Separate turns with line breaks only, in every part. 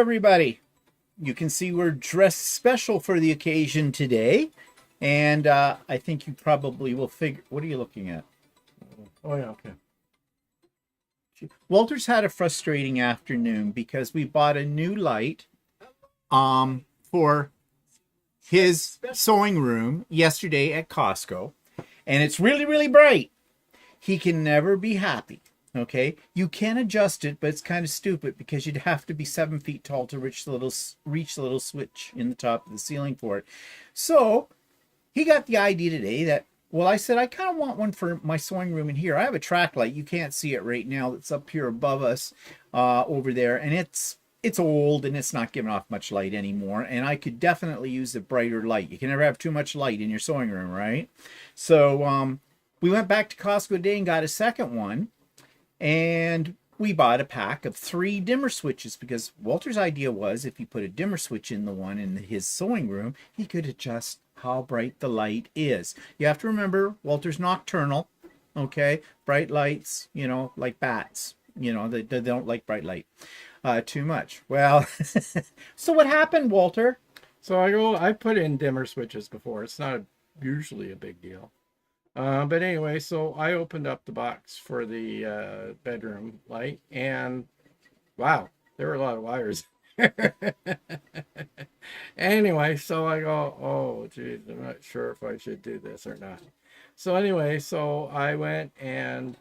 everybody. You can see we're dressed special for the occasion today. And I think you probably will figure... What are you looking at?
Oh, yeah, okay.
Walter's had a frustrating afternoon because we bought a new light for his sewing room yesterday at Costco. And it's really, really bright. He can never be happy. Okay, you can adjust it, but it's kind of stupid because you'd have to be 7 feet tall to reach the little switch in the top of the ceiling for it. So he got the idea today that, well, I said, I kind of want one for my sewing room in here. I have a track light. You can't see it right now. It's up here above us over there. And it's old and it's not giving off much light anymore. And I could definitely use a brighter light. You can never have too much light in your sewing room, right? So we went back to Costco today and got a second one. And we bought a pack of 3 dimmer switches because Walter's idea was if you put a dimmer switch in the one in his sewing room, he could adjust how bright the light is. You have to remember, Walter's nocturnal, okay? Bright lights, you know, like bats, you know, they don't like bright light too much. Well, so what happened, Walter?
So I put in dimmer switches before. It's not usually a big deal. But anyway, so I opened up the box for the bedroom light, and wow, there were a lot of wires. Anyway, so I go, oh, geez, I'm not sure if I should do this or not. So anyway, so I went and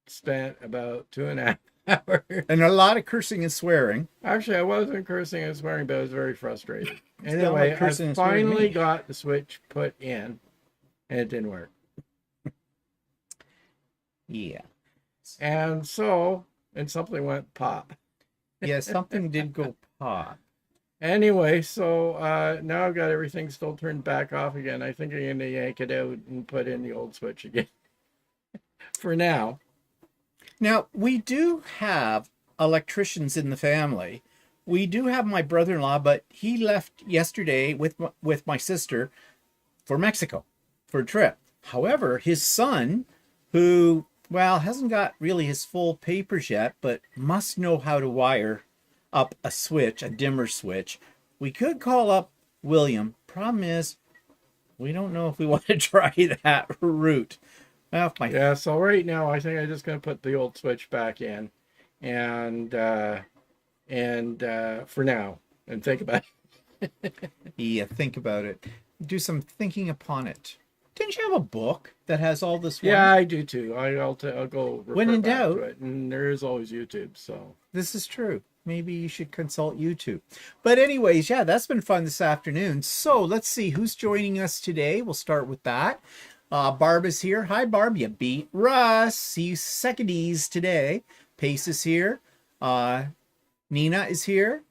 spent about 2.5 hours.
And a lot of cursing and swearing.
Actually, I wasn't cursing and swearing, but I was very frustrated. Anyway, I finally got the switch put in, and it didn't work.
Yeah.
And something went pop.
Yeah, something did go pop.
Anyway, so now I've got everything still turned back off again. I think I'm going to yank it out and put in the old switch again. For now.
Now, we do have electricians in the family. We do have my brother-in-law, but he left yesterday with my sister for Mexico for a trip. However, his son, who, well, hasn't got really his full papers yet, but must know how to wire up a switch, a dimmer switch. We could call up William. Problem is, we don't know if we want to try that route. Well,
yeah, so right now I think I'm just going to put the old switch back in and for now, and think about it.
Yeah, think about it. Do some thinking upon it. Didn't you have a book that has all this?
Yeah, I do too. I'll go.
When in doubt,
and there is always YouTube. So
this is true. Maybe you should consult YouTube. But anyways, yeah, that's been fun this afternoon. So let's see who's joining us today. We'll start with that. Barb is here. Hi, Barb. You beat Russ. See you secondies today. Pace is here. Nina is here.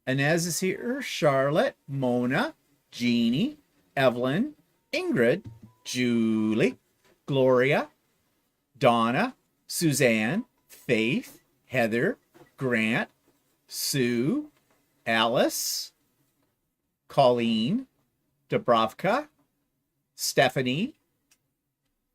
Inez is here. Charlotte, Mona, Jeannie, Evelyn, Ingrid, Julie, Gloria, Donna, Suzanne, Faith, Heather, Grant, Sue, Alice, Colleen, Dubrovka, Stephanie.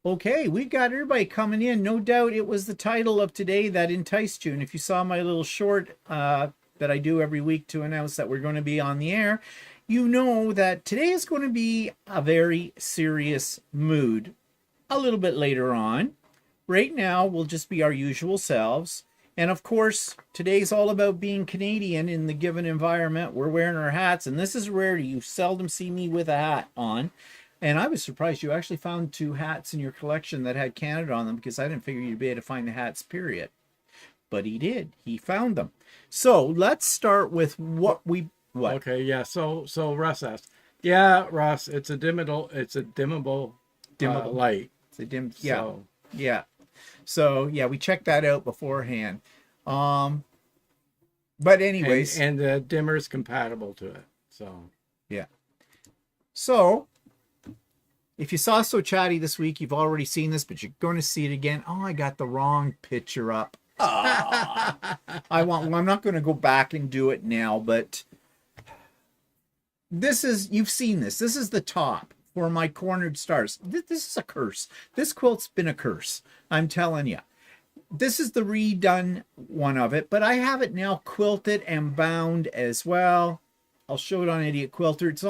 Okay, we've got everybody coming in. No doubt it was the title of today that enticed you. And if you saw my little short that I do every week to announce that we're going to be on the air, you know that today is going to be a very serious mood a little bit later on. Right now, we'll just be our usual selves. And of course, today's all about being Canadian in the given environment. We're wearing our hats, and this is rare. You seldom see me with a hat on. And I was surprised you actually found 2 hats in your collection that had Canada on them because I didn't figure you'd be able to find the hats, period. But he did. He found them. So let's start with what?
Okay, yeah. So Russ asked. Yeah, Russ, it's a dimmable light.
It's a dim. Yeah. So. Yeah. So yeah, we checked that out beforehand. But anyways,
and the dimmer is compatible to it. So
yeah. So if you saw So Chatty this week, you've already seen this, but you're going to see it again. Oh, I got the wrong picture up. Oh, I'm not going to go back and do it now, but you've seen this. This is the top for my cornered stars. This is a curse. This quilt's been a curse. I'm telling you. this is the redone one of it, but I have it now quilted and bound as well. I'll show it on Idiot Quilter. It's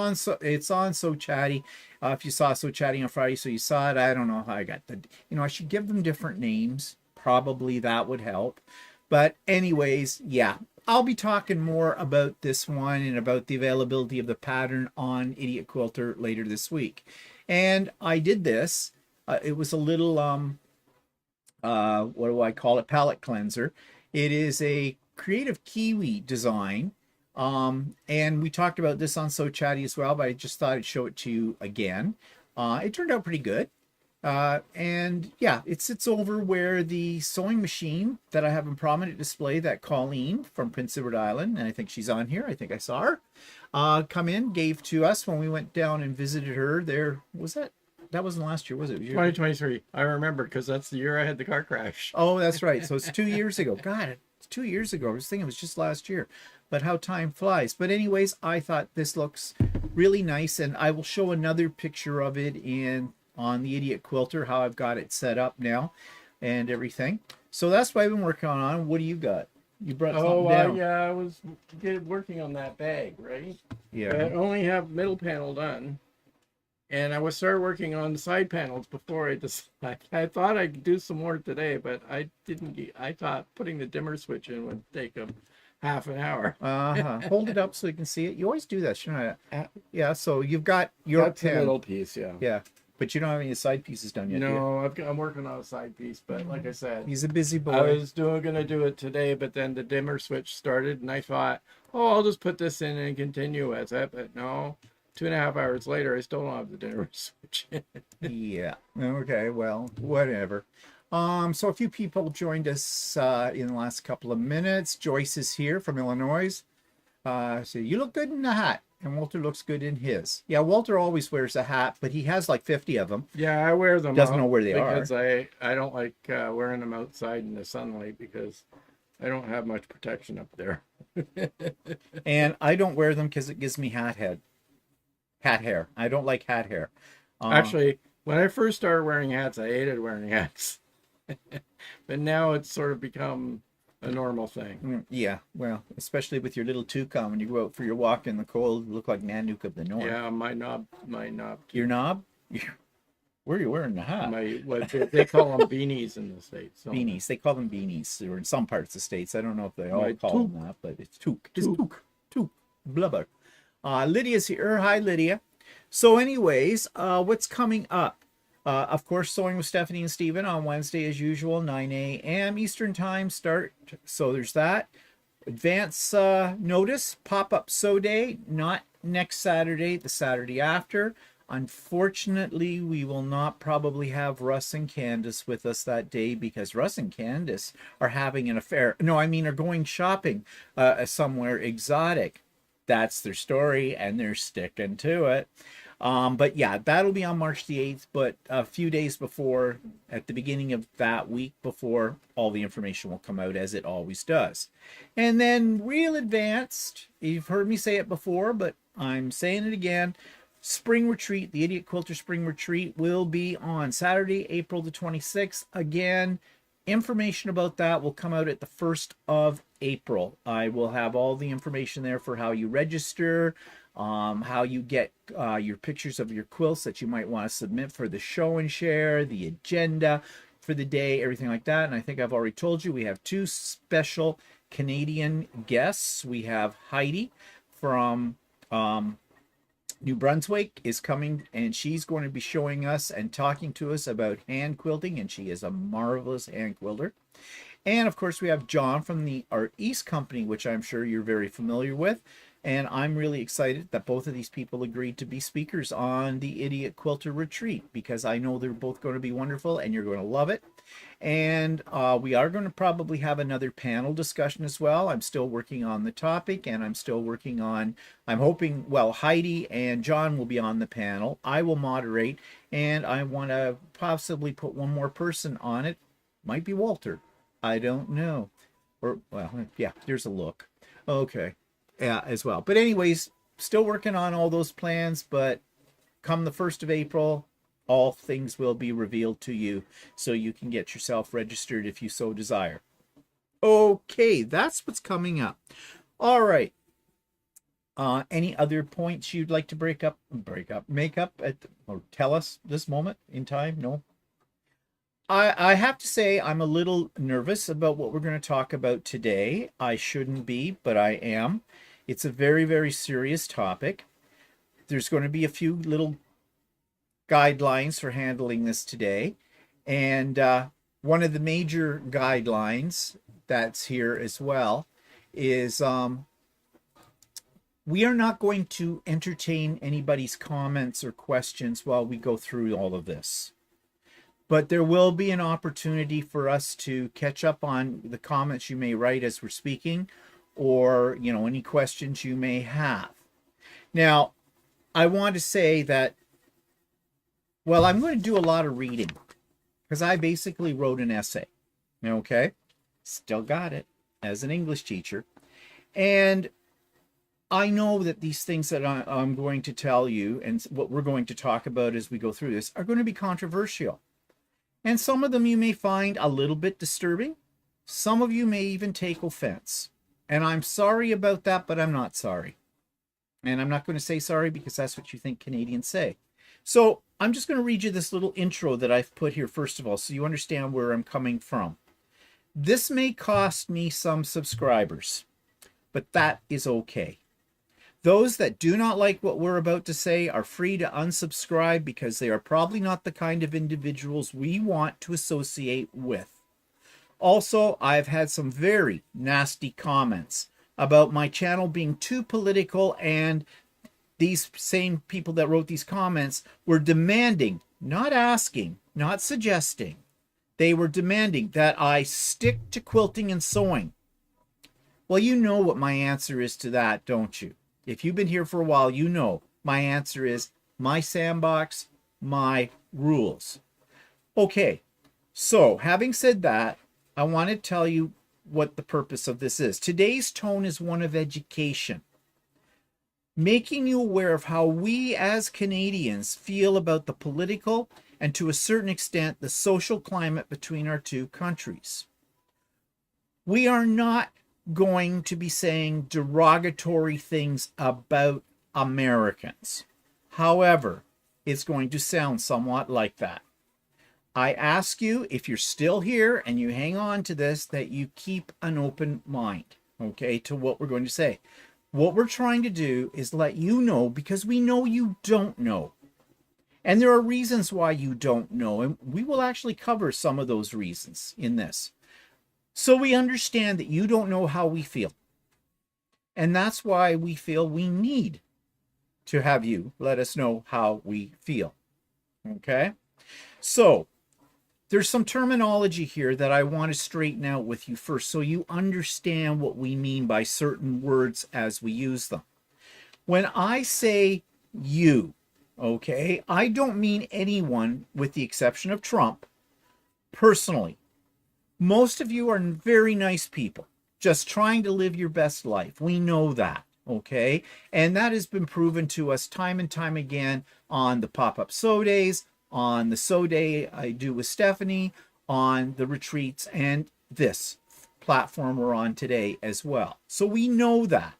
on So Chatty. If you saw So Chatty on Friday, so you saw it. I don't know how I got the. I should give them different names. Probably that would help. But anyways, yeah, I'll be talking more about this one and about the availability of the pattern on Idiot Quilter later this week. And I did this. It was a little what do I call it? Palette cleanser. It is a Creative Kiwi design. And we talked about this on So Chatty as well, but I just thought I'd show it to you again. It turned out pretty good. And yeah, it sits over where the sewing machine that I have in prominent display, that Colleen from Prince Edward Island, and I think she's on here, I think I saw her, come in, gave to us when we went down and visited her there. Was that wasn't last year, was it?
2023. I remember, because that's the year I had the car crash.
Oh, that's right. So it's 2 years ago. God, it's 2 years ago. I was thinking it was just last year. But how time flies. But anyways, I thought this looks really nice, and I will show another picture of it on the Idiot Quilter, how I've got it set up now and everything. So that's what I've been working on. What do you got? You brought something down.
Yeah, I was working on that bag, right?
Yeah.
I only have middle panel done, and I started working on the side panels before I decided. I thought I'd do some more today, but I didn't. I thought putting the dimmer switch in would take a half an hour.
Hold it up so you can see it. You always do that, shouldn't I? Yeah. So you've got your
That's the middle piece, yeah.
Yeah. But you don't have any side pieces done yet.
No, I'm working on a side piece, but like I said,
He's a busy boy.
I was gonna do it today, but then the dimmer switch started, and I thought, oh, I'll just put this in and continue as it. But no, 2.5 hours later, I still don't have the dimmer switch.
Yeah. Okay. Well, whatever. So a few people joined us in the last couple of minutes. Joyce is here from Illinois. So you look good in the hat, and Walter looks good in his. Yeah, Walter always wears a hat, but he has like 50 of them.
Yeah, I wear them.
Doesn't know where they are.
Because I don't like wearing them outside in the sunlight, because I don't have much protection up there.
And I don't wear them because it gives me hat hair. I don't like hat hair.
Actually, when I first started wearing hats, I hated wearing hats. But now it's sort of become a normal thing.
Yeah, well, especially with your little toucan when you go out for your walk in the cold, you look like Nanook of the North.
Yeah, my knob.
Your knob? Where are you wearing the hat?
What they call them beanies in the States. So.
Beanies. They call them beanies, or in some parts of the States. I don't know if they all call them that, but it's toque. It's toque. Toque. Blubber. Lydia's here. Hi, Lydia. So anyways, what's coming up? Of course, Sewing with Stephanie and Stephen on Wednesday as usual, 9 a.m. Eastern Time start. So there's that. Advance notice, pop-up sew day, not next Saturday, the Saturday after. Unfortunately, we will not probably have Russ and Candace with us that day, because Russ and Candace are having an affair. No, I mean are going shopping somewhere exotic. That's their story, and they're sticking to it. But yeah, that'll be on March the 8th, but a few days before, at the beginning of that week before, all the information will come out, as it always does. And then real advanced, you've heard me say it before, but I'm saying it again, Spring Retreat, the Idiot Quilter Spring Retreat will be on Saturday, April the 26th. Again, information about that will come out at the 1st of April. I will have all the information there for how you register, how you get your pictures of your quilts that you might want to submit for the show and share, the agenda for the day, everything like that. And I think I've already told you we have 2 special Canadian guests. We have Heidi from New Brunswick is coming, and she's going to be showing us and talking to us about hand quilting, and she is a marvelous hand quilter. And of course, we have John from the Art East Company, which I'm sure you're very familiar with. And I'm really excited that both of these people agreed to be speakers on the Idiot Quilter Retreat, because I know they're both going to be wonderful and you're going to love it. And we are going to probably have another panel discussion as well. I'm still working on the topic, and I'm still working on, I'm hoping, well, Heidi and John will be on the panel. I will moderate, and I want to possibly put one more person on it. Might be Walter. I don't know. Or, well, yeah, there's a look. Okay. Yeah, as well. But anyways, still working on all those plans, but come the 1st of April, all things will be revealed to you, so you can get yourself registered if you so desire. Okay, that's what's coming up. All right. Any other points you'd like to make up or tell us this moment in time? No? I have to say I'm a little nervous about what we're going to talk about today. I shouldn't be, but I am. It's a very, very serious topic. There's going to be a few little guidelines for handling this today. And one of the major guidelines that's here as well is we are not going to entertain anybody's comments or questions while we go through all of this. But there will be an opportunity for us to catch up on the comments you may write as we're speaking, or, you know, any questions you may have. Now, I want to say that, well, I'm going to do a lot of reading because I basically wrote an essay. Okay? Still got it as an English teacher. And I know that these things that I'm going to tell you and what we're going to talk about as we go through this are going to be controversial. And some of them you may find a little bit disturbing. Some of you may even take offense. And I'm sorry about that, but I'm not sorry. And I'm not going to say sorry because that's what you think Canadians say. So I'm just going to read you this little intro that I've put here first of all, so you understand where I'm coming from. This may cost me some subscribers, but that is okay. Those that do not like what we're about to say are free to unsubscribe because they are probably not the kind of individuals we want to associate with. Also, I've had some very nasty comments about my channel being too political, and these same people that wrote these comments were demanding, not asking, not suggesting, they were demanding that I stick to quilting and sewing. Well, you know what my answer is to that, don't you? If you've been here for a while, you know my answer is my sandbox, my rules. Okay, so having said that, I want to tell you what the purpose of this is. Today's tone is one of education, making you aware of how we as Canadians feel about the political and to a certain extent the social climate between our two countries. We are not going to be saying derogatory things about Americans. However, it's going to sound somewhat like that. I ask you, if you're still here and you hang on to this, that you keep an open mind, okay, to what we're going to say. What we're trying to do is let you know, because we know you don't know. And there are reasons why you don't know, and we will actually cover some of those reasons in this. So we understand that you don't know how we feel. And that's why we feel we need to have you let us know how we feel. Okay? So there's some terminology here that I want to straighten out with you first so you understand what we mean by certain words as we use them. When I say you, okay, I don't mean anyone with the exception of Trump personally. Most of you are very nice people, just trying to live your best life. We know that, okay? And that has been proven to us time and time again on the pop-up sew days, on the sew day I do with Stephanie, on the retreats, and this platform we're on today as well. So we know that.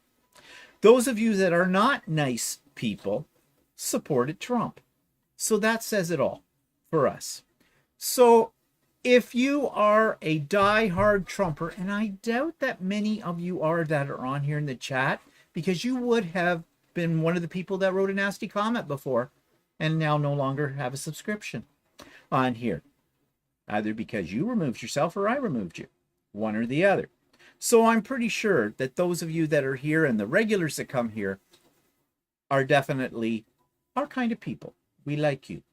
Those of you that are not nice people supported Trump. So that says it all for us. So if you are a die-hard Trumper, and I doubt that many of you are that are on here in the chat, because you would have been one of the people that wrote a nasty comment before and now no longer have a subscription on here, either because you removed yourself or I removed you, one or the other. So I'm pretty sure that those of you that are here and the regulars that come here are definitely our kind of people. We like you.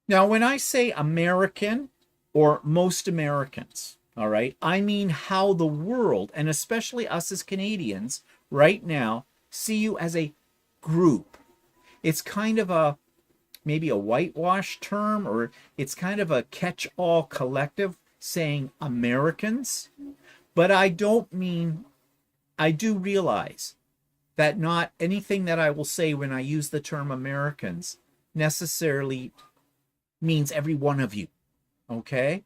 Now, when I say American, or most Americans, all right, I mean how the world, and especially us as Canadians right now, see you as a group. It's kind of maybe a whitewash term, or it's kind of a catch-all collective saying Americans. But I don't mean, I do realize that not anything that I will say when I use the term Americans necessarily means every one of you. Okay?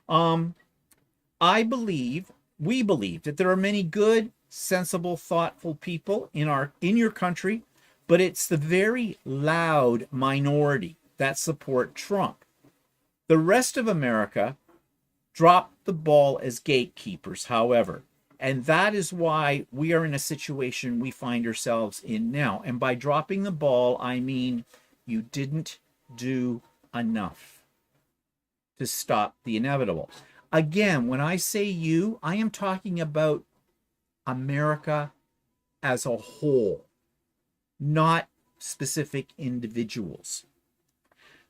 I believe, we believe that there are many good, sensible, thoughtful people in your country, but it's the very loud minority that support Trump. The rest of America dropped the ball as gatekeepers, however, and that is why we are in a situation we find ourselves in now. And by dropping the ball, I mean you didn't do enough to stop the inevitable. Again, when I say you, I am talking about America as a whole, not specific individuals.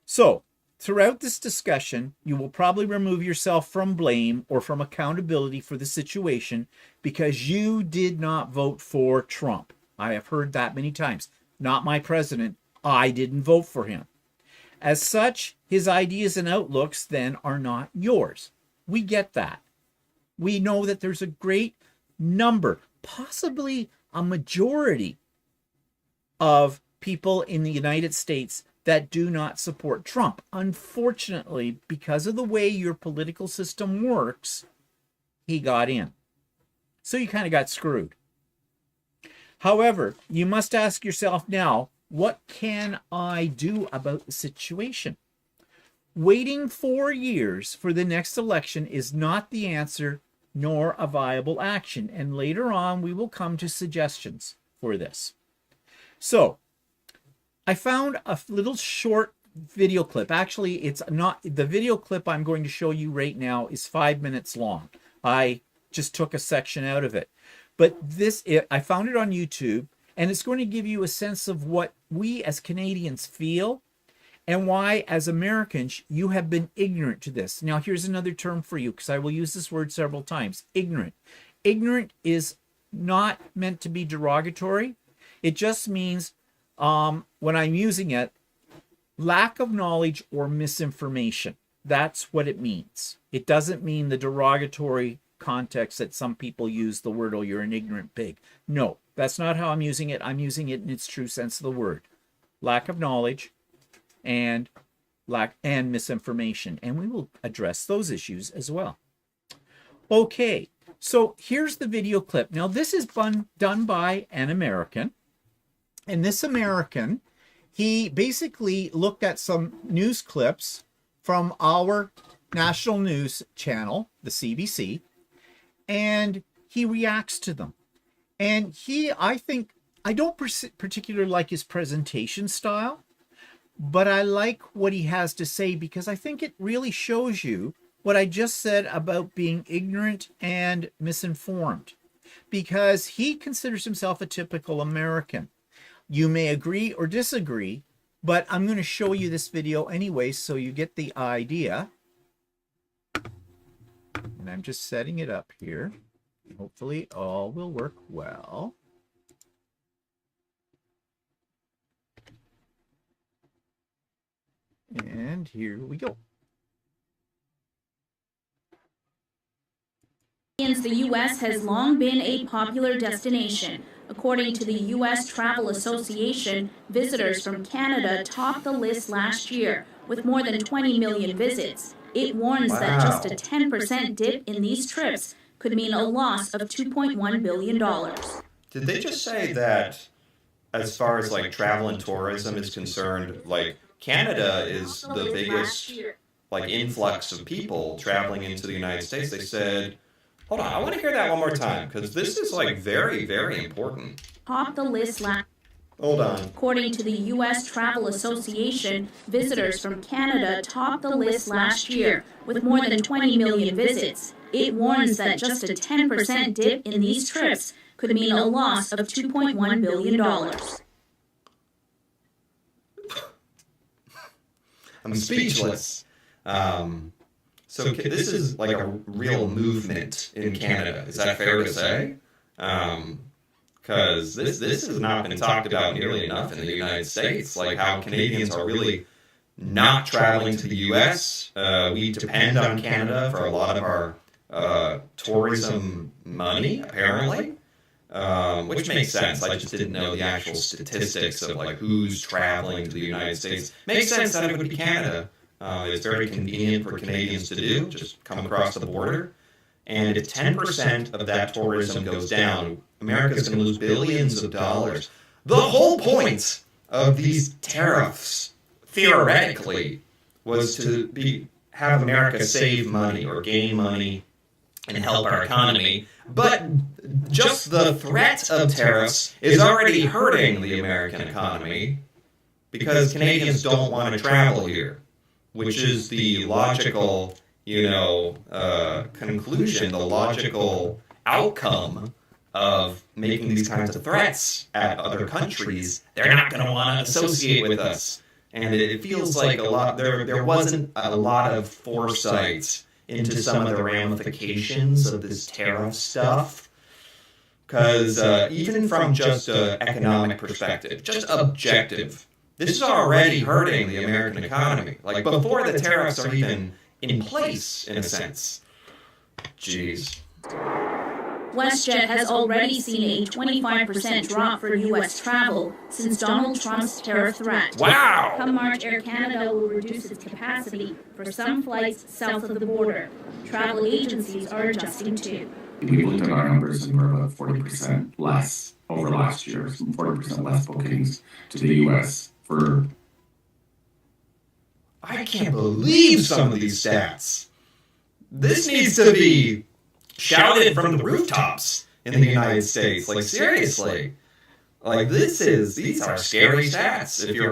So, throughout this discussion, you will probably remove yourself from blame or from accountability for the situation because you did not vote for Trump. I have heard that many times. Not my president. I didn't vote for him. As such, his ideas and outlooks then are not yours. We get that. We know that there's a great number, possibly a majority of people in the United States that do not support Trump. Unfortunately, because of the way your political system works, he got in. So you kind of got screwed. However, you must ask yourself now, what can I do about the situation? Waiting 4 years for the next election is not the answer nor a viable action. And later on, we will come to suggestions for this. So, I found a little short video clip. Actually, it's not, the video clip I'm going to show you right now is 5 minutes long. I just took a section out of it. But I found it on YouTube, and it's going to give you a sense of what we as Canadians feel and why, as Americans, you have been ignorant to this. Now, here's another term for you, because I will use this word several times. Ignorant. Ignorant is not meant to be derogatory. It just means, when I'm using it, lack of knowledge or misinformation. That's what it means. It doesn't mean the derogatory context that some people use the word, oh, you're an ignorant pig. No, that's not how I'm using it. I'm using it in its true sense of the word. Lack of knowledge and misinformation. And we will address those issues as well. Okay, so here's the video clip. Now, this is done by an American. And this American, he basically looked at some news clips from our national news channel, the CBC, and he reacts to them. And I think, I don't particularly like his presentation style, but I like what he has to say because I think it really shows you what I just said about being ignorant and misinformed, because he considers himself a typical American. You may agree or disagree, but I'm going to show you this video anyway so you get the idea. And I'm just setting it up here. Hopefully all will work well. And here we go.
The U.S. has long been a popular destination. According to the U.S. Travel Association, visitors from Canada topped the list last year with more than 20 million visits. It warns that just a 10% dip in these trips could mean a loss of $2.1 billion.
Did they just say that as far as like travel and tourism is concerned, like Canada is the biggest like influx of people traveling into the United States? They said, hold on, I want to hear that one more time because this is like very, very important.
Topped the list last.
Hold on.
According to the U.S. Travel Association, visitors from Canada topped the list last year with more than 20 million visits. It warns that just a 10% dip in these trips could mean a loss of $2.1 billion.
I'm speechless. So this is like a real movement in Canada. Is that fair to say? Because this has not been talked about nearly enough in the United States, like how Canadians are really not traveling to the U.S. We depend on Canada for a lot of our tourism money, apparently. which makes sense. I just didn't know the actual statistics of like who's traveling to the United States. Makes sense that it would be Canada. It's very convenient for Canadians to do, just come across the border. And if 10% of that tourism goes down, America's going to lose billions of dollars. The whole point of these tariffs, theoretically, was to have America save money or gain money and help our economy. But just the threat of tariffs is already hurting the American economy because Canadians don't want to travel here, which is the logical, conclusion, the logical outcome of making these kinds of threats at other countries. They're not going to want to associate with us. And it feels like there wasn't a lot of foresight into some of the ramifications of this tariff stuff. Because even from just an economic perspective, just objective, this is already hurting the American economy. Like before the tariffs are even in place, in a sense. Jeez.
WestJet has already seen a 25% drop for U.S. travel since Donald Trump's tariff threat.
Wow!
Come March, Air Canada will reduce its capacity for some flights south of the border. Travel agencies are adjusting too.
We looked at our numbers and we're about 40% less over last year, some 40% less bookings to the U.S. for...
I can't believe some of these stats. This needs to be shouted from the rooftops in the United States. Like, seriously. Like, these are scary stats. If you're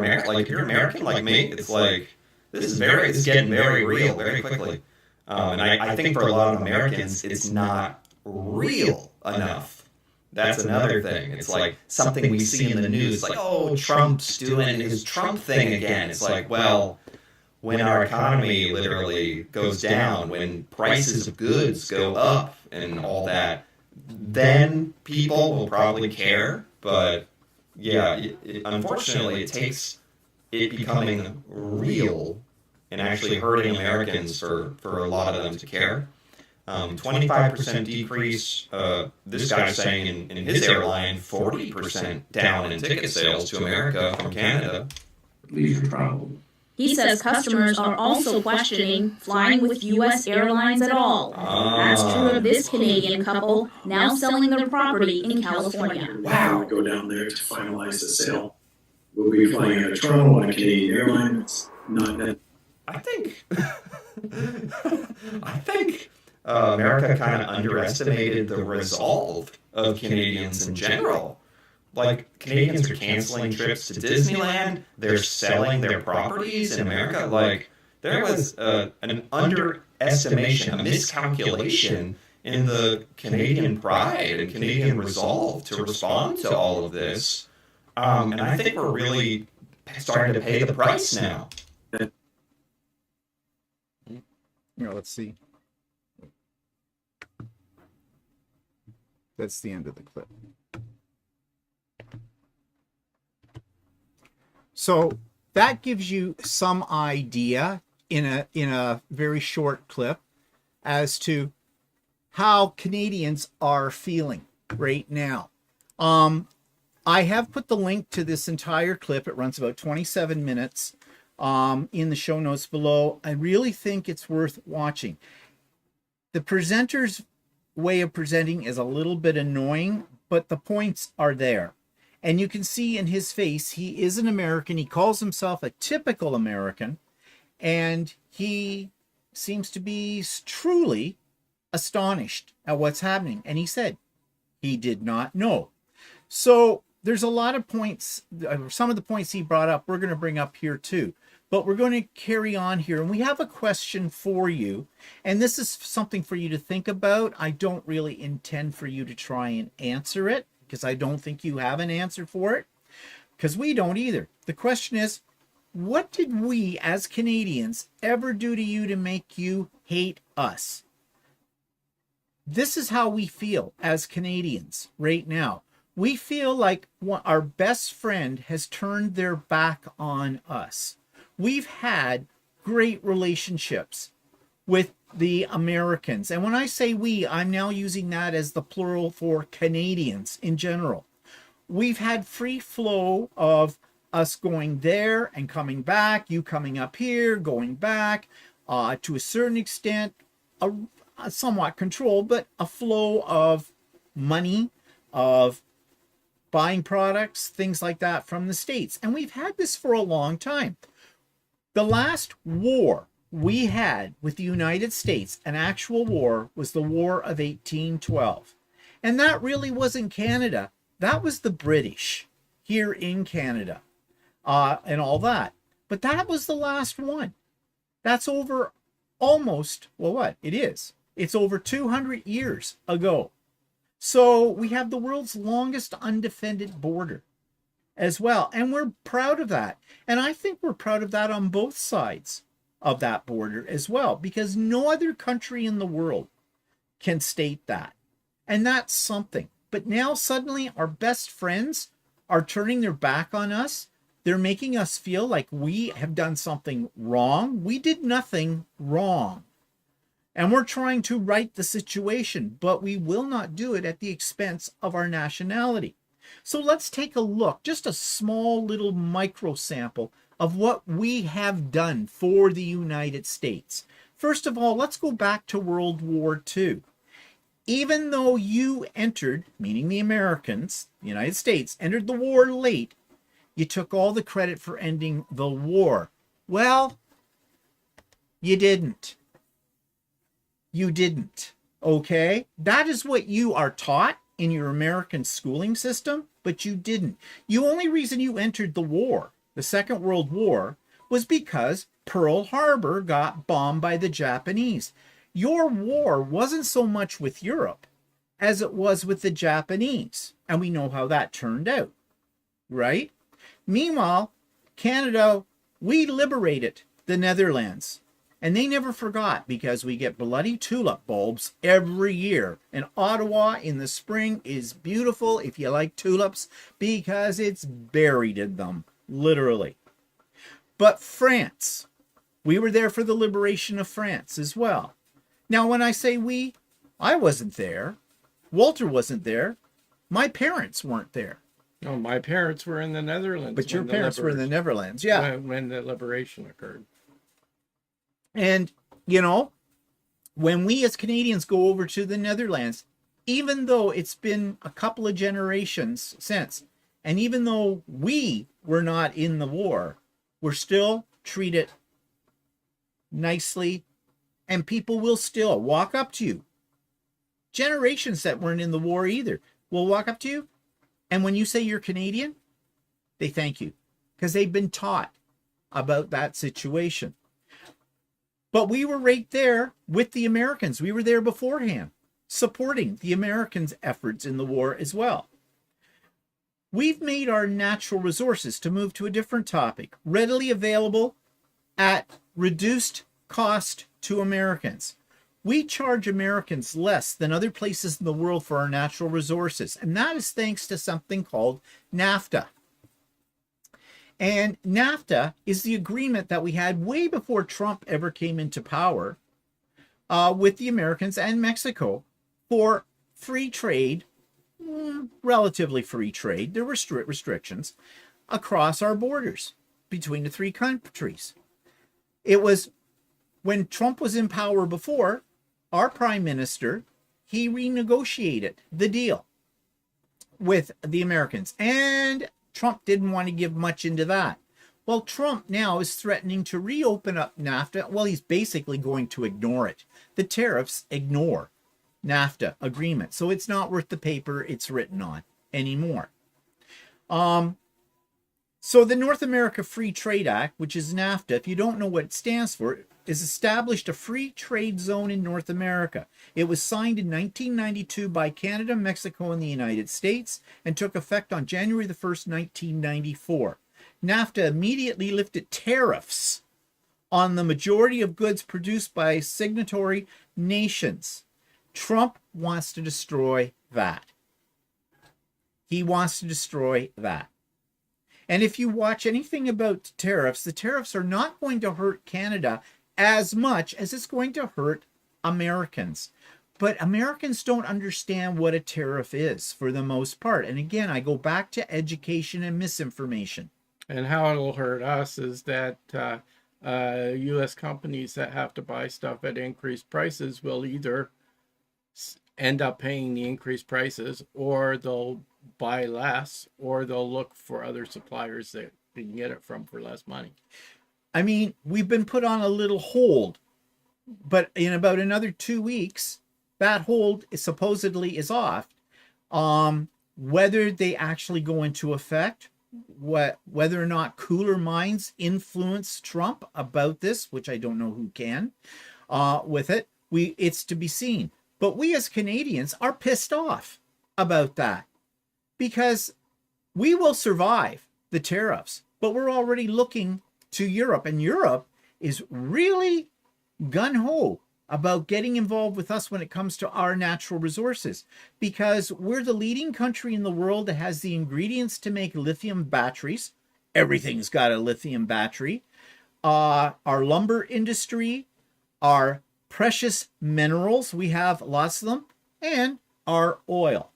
American like me, it's like, it's getting very real very quickly. And I think for a lot of Americans, it's not real enough. That's another thing. It's like something we see in the news, like, oh, Trump's doing his Trump thing again. It's like, well, when our economy literally goes down, when prices of goods go up and all that, then people will probably care. But yeah, unfortunately, it takes it becoming real and actually hurting Americans for a lot of them to care. 25% decrease, this guy's saying in his airline, 40% down in ticket sales to America from Canada.
Leisure travel.
He says customers are also questioning flying with U.S. airlines at all. That's true of this Canadian couple now selling their property in California.
Wow. We go down there to finalize the sale. We'll be flying out of Toronto on a Canadian airline. It's not that.
I think America kind of underestimated the resolve of Canadians in general. Like, Canadians are canceling trips to Disneyland. They're selling their properties in America. Like, there was an underestimation, a miscalculation in the Canadian pride and Canadian resolve to respond to all of this. And I think we're really starting to pay the price now.
Here, let's see. That's the end of the clip. So that gives you some idea in a very short clip as to how Canadians are feeling right now. I have put the link to this entire clip. It runs about 27 minutes in the show notes below. I really think it's worth watching. The presenter's way of presenting is a little bit annoying, but the points are there. And you can see in his face, he is an American. He calls himself a typical American. And he seems to be truly astonished at what's happening. And he said he did not know. So there's a lot of points. Some of the points he brought up, we're going to bring up here too. But we're going to carry on here. And we have a question for you. And this is something for you to think about. I don't really intend for you to try and answer it, because I don't think you have an answer for it, because we don't either. The question is, what did we as Canadians ever do to you to make you hate us? This is how we feel as Canadians right now. We feel like our best friend has turned their back on us. We've had great relationships with the Americans. And when I say we, I'm now using that as the plural for Canadians in general. We've had free flow of us going there and coming back, you coming up here, going back, to a certain extent, a somewhat controlled, but a flow of money, of buying products, things like that from the States. And we've had this for a long time. The last war we had with the United States, an actual war, was the War of 1812. And that really wasn't Canada. That was the British here in Canada, and all that. But that was the last one. That's over almost, well, what? It is. It's over 200 years ago. So we have the world's longest undefended border as well. And we're proud of that. And I think we're proud of that on both sides of that border as well, because no other country in the world can state that. And that's something. But now suddenly our best friends are turning their back on us. They're making us feel like we have done something wrong. We did nothing wrong. And we're trying to right the situation, but we will not do it at the expense of our nationality. So let's take a look, just a small little micro sample of what we have done for the United States. First of all, let's go back to World War II. Even though you entered, meaning the Americans, the United States, entered the war late, you took all the credit for ending the war. Well, you didn't. You didn't. Okay? That is what you are taught in your American schooling system, but you didn't. The only reason you entered the war, the Second World War, was because Pearl Harbor got bombed by the Japanese. Your war wasn't so much with Europe as it was with the Japanese. And we know how that turned out, right? Meanwhile, Canada, we liberated the Netherlands. And they never forgot, because we get bloody tulip bulbs every year. And Ottawa in the spring is beautiful if you like tulips, because it's buried in them, literally. But France, we were there for the liberation of France as well. Now, when I say we, I wasn't there. Walter wasn't there. My parents weren't there.
No, my parents were in the Netherlands.
But your parents were in the Netherlands, yeah.
When the liberation occurred.
And, you know, when we as Canadians go over to the Netherlands, even though it's been a couple of generations since, and even though we were not in the war, we're still treated nicely, and people will still walk up to you. Generations that weren't in the war either will walk up to you, and when you say you're Canadian, they thank you, because they've been taught about that situation. But we were right there with the Americans. We were there beforehand, supporting the Americans' efforts in the war as well. We've made our natural resources, to move to a different topic, readily available at reduced cost to Americans. We charge Americans less than other places in the world for our natural resources, and that is thanks to something called NAFTA. And NAFTA is the agreement that we had way before Trump ever came into power with the Americans and Mexico for free trade, relatively free trade. There were restrictions across our borders between the three countries. It was when Trump was in power before, our prime minister, he renegotiated the deal with the Americans. And Trump didn't want to give much into that. Well, Trump now is threatening to reopen up NAFTA. Well, he's basically going to ignore it. The tariffs ignore NAFTA agreement. So it's not worth the paper it's written on anymore. So the North America Free Trade Act, which is NAFTA, if you don't know what it stands for, is established a free trade zone in North America. It was signed in 1992 by Canada, Mexico, and the United States, and took effect on January the 1st, 1994. NAFTA immediately lifted tariffs on the majority of goods produced by signatory nations. Trump wants to destroy that. He wants to destroy that. And if you watch anything about tariffs, the tariffs are not going to hurt Canada as much as it's going to hurt Americans. But Americans don't understand what a tariff is for the most part. And again, I go back to education and misinformation.
And how it'll hurt us is that U.S. companies that have to buy stuff at increased prices will either end up paying the increased prices, or they'll buy less, or they'll look for other suppliers that they can get it from for less money.
I mean, we've been put on a little hold, but in about another 2 weeks, that hold is supposedly is off. Whether they actually go into effect, whether or not cooler minds influence Trump about this, which I don't know who can, with it, it's to be seen. But we as Canadians are pissed off about that, because we will survive the tariffs, but we're already looking to Europe, and Europe is really gung-ho about getting involved with us when it comes to our natural resources, because we're the leading country in the world that has the ingredients to make lithium batteries. Everything's got a lithium battery. Our lumber industry, our precious minerals, we have lots of them, and our oil.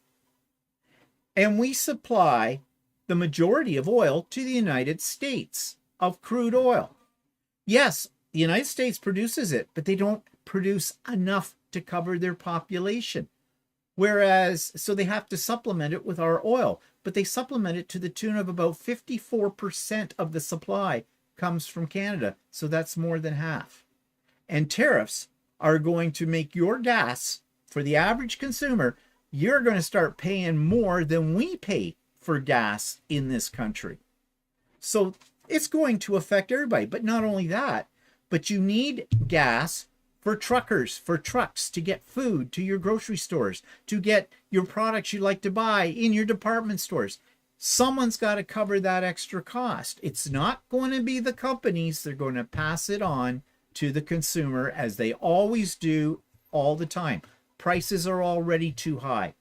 And we supply the majority of oil to the United States, of crude oil. Yes, the United States produces it, but they don't produce enough to cover their population. Whereas, so they have to supplement it with our oil, but they supplement it to the tune of about 54% of the supply comes from Canada. So that's more than half. And tariffs are going to make your gas, for the average consumer, you're going to start paying more than we pay for gas in this country. So it's going to affect everybody. But not only that, but you need gas for truckers, for trucks, to get food to your grocery stores, to get your products you like to buy in your department stores. Someone's got to cover that extra cost. It's not going to be the companies. They're going to pass it on to the consumer, as they always do all the time. Prices are already too high.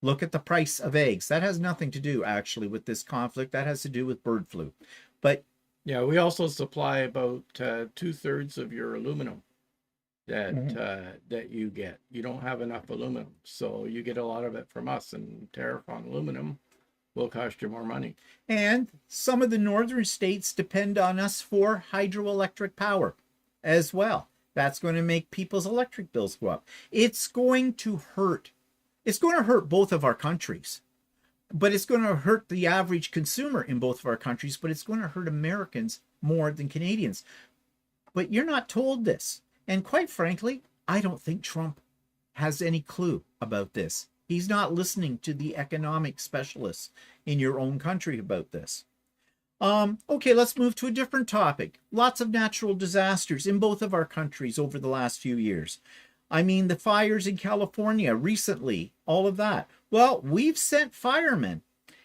Look at the price of eggs. That has nothing to do actually with this conflict. That has to do with bird flu. But
yeah, we also supply about 2/3 of your aluminum that you get. You don't have enough aluminum, so you get a lot of it from us, and tariff on aluminum will cost you more money.
And some of the northern states depend on us for hydroelectric power as well. That's going to make people's electric bills go up. It's going to hurt. It's going to hurt both of our countries, but it's going to hurt the average consumer in both of our countries, but it's going to hurt Americans more than Canadians. But you're not told this. And quite frankly, I don't think Trump has any clue about this. He's not listening to the economic specialists in your own country about this. Okay, let's move to a different topic. Lots of natural disasters in both of our countries over the last few years. I mean, the fires in California recently, all of that. Well, we've sent firemen,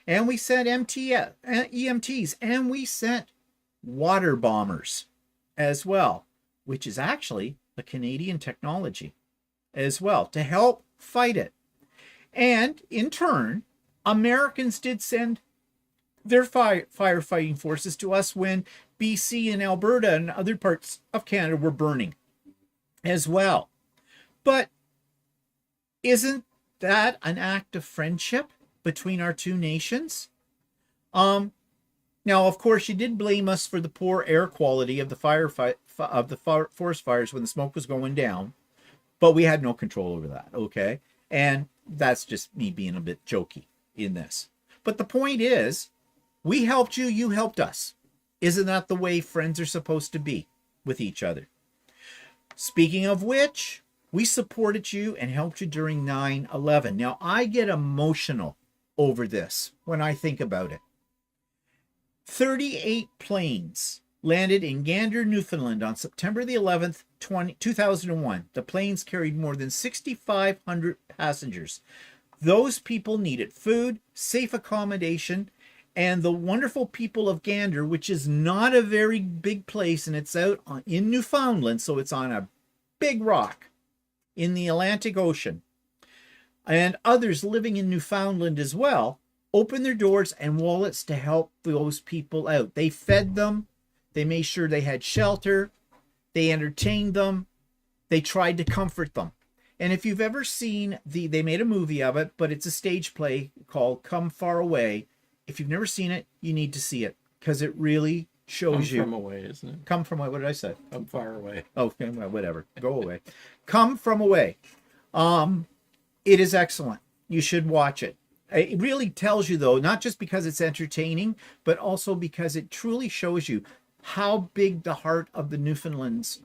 and we sent EMTs, and we sent water bombers as well, which is actually a Canadian technology as well, to help fight it. And in turn, Americans did send their firefighting forces to us when BC and Alberta and other parts of Canada were burning as well. But isn't that an act of friendship between our two nations? Now, of course, you did blame us for the poor air quality of the forest fires when the smoke was going down, but we had no control over that, okay? And that's just me being a bit jokey in this. But the point is, we helped you, you helped us. Isn't that the way friends are supposed to be with each other? Speaking of which, we supported you and helped you during 9/11. Now, I get emotional over this when I think about it. 38 planes landed in Gander, Newfoundland on September the 11th, 2001. The planes carried more than 6,500 passengers. Those people needed food, safe accommodation, and the wonderful people of Gander, which is not a very big place, and it's out in Newfoundland, so it's on a big rock in the Atlantic Ocean. And others living in Newfoundland as well opened their doors and wallets to help those people out. They fed them. They made sure they had shelter. They entertained them. They tried to comfort them. And if you've ever seen they made a movie of it, but it's a stage play called Come Far Away. If you've never seen it, you need to see it because it really shows you.
Come from away, isn't it?
Come from away. What did I say?
Come far away.
Okay, well, whatever. Go away. Come from away. It is excellent. You should watch it. It really tells you, though, not just because it's entertaining, but also because it truly shows you how big the heart of the Newfoundlanders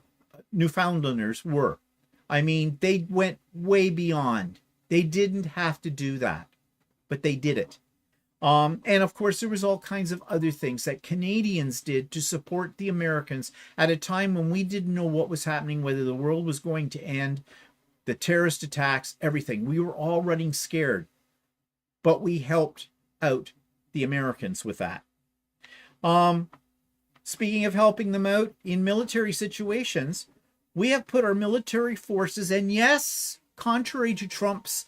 were. I mean, they went way beyond. They didn't have to do that, but they did it. And of course, there was all kinds of other things that Canadians did to support the Americans at a time when we didn't know what was happening, whether the world was going to end, the terrorist attacks, everything. We were all running scared, but we helped out the Americans with that. Speaking of helping them out in military situations, we have put our military forces, and yes, contrary to Trump's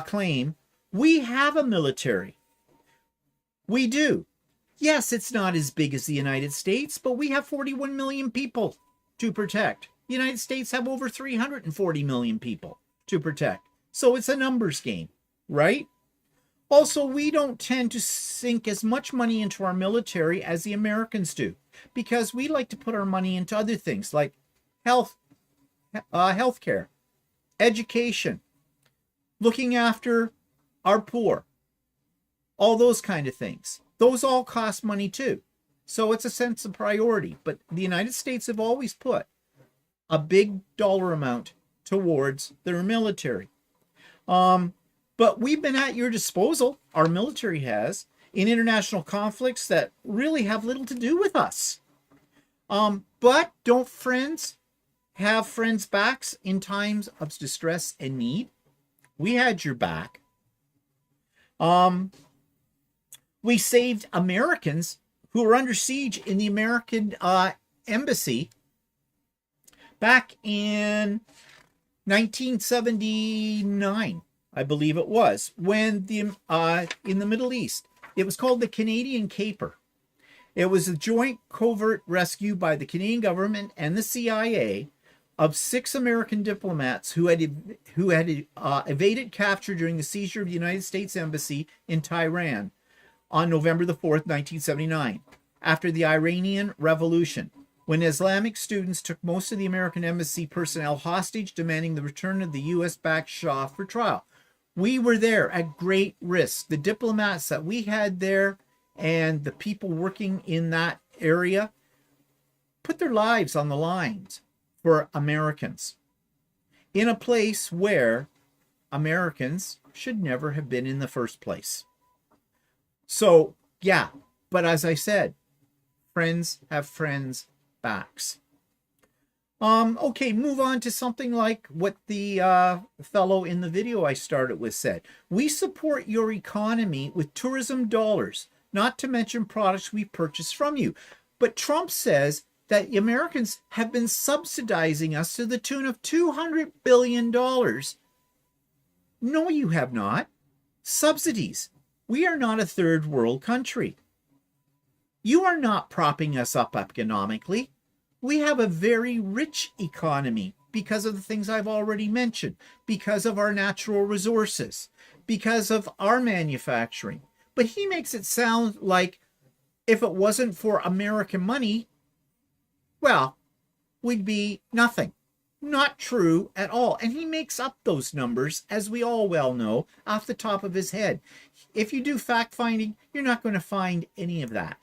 claim, we have a military. We do. Yes, it's not as big as the United States, but we have 41 million people to protect. The United States have over 340 million people to protect. So it's a numbers game, right? Also, we don't tend to sink as much money into our military as the Americans do, because we like to put our money into other things like healthcare, education, looking after our poor, all those kind of things. Those all cost money too. So it's a sense of priority. But the United States have always put a big dollar amount towards their military. But we've been at your disposal, our military has, in international conflicts that really have little to do with us. But don't friends have friends' backs in times of distress and need? We had your back. We saved Americans who were under siege in the American embassy back in 1979, I believe it was, when in the Middle East. It was called the Canadian Caper. It was a joint covert rescue by the Canadian government and the CIA of 6 American diplomats who had evaded capture during the seizure of the United States Embassy in Tehran on November the 4th, 1979, after the Iranian Revolution, when Islamic students took most of the American embassy personnel hostage, demanding the return of the U.S.-backed Shah for trial. We were there at great risk. The diplomats that we had there and the people working in that area put their lives on the lines for Americans in a place where Americans should never have been in the first place. So, yeah, but as I said, friends have friends' backs. Okay, move on to something like what the fellow in the video I started with said. We support your economy with tourism dollars, not to mention products we purchase from you. But Trump says that the Americans have been subsidizing us to the tune of $200 billion. No, you have not. Subsidies. We are not a third world country. You are not propping us up economically. We have a very rich economy because of the things I've already mentioned, because of our natural resources, because of our manufacturing. But he makes it sound like if it wasn't for American money, well, we'd be nothing. Not true at all. And he makes up those numbers, as we all well know, off the top of his head. If you do fact-finding, you're not going to find any of that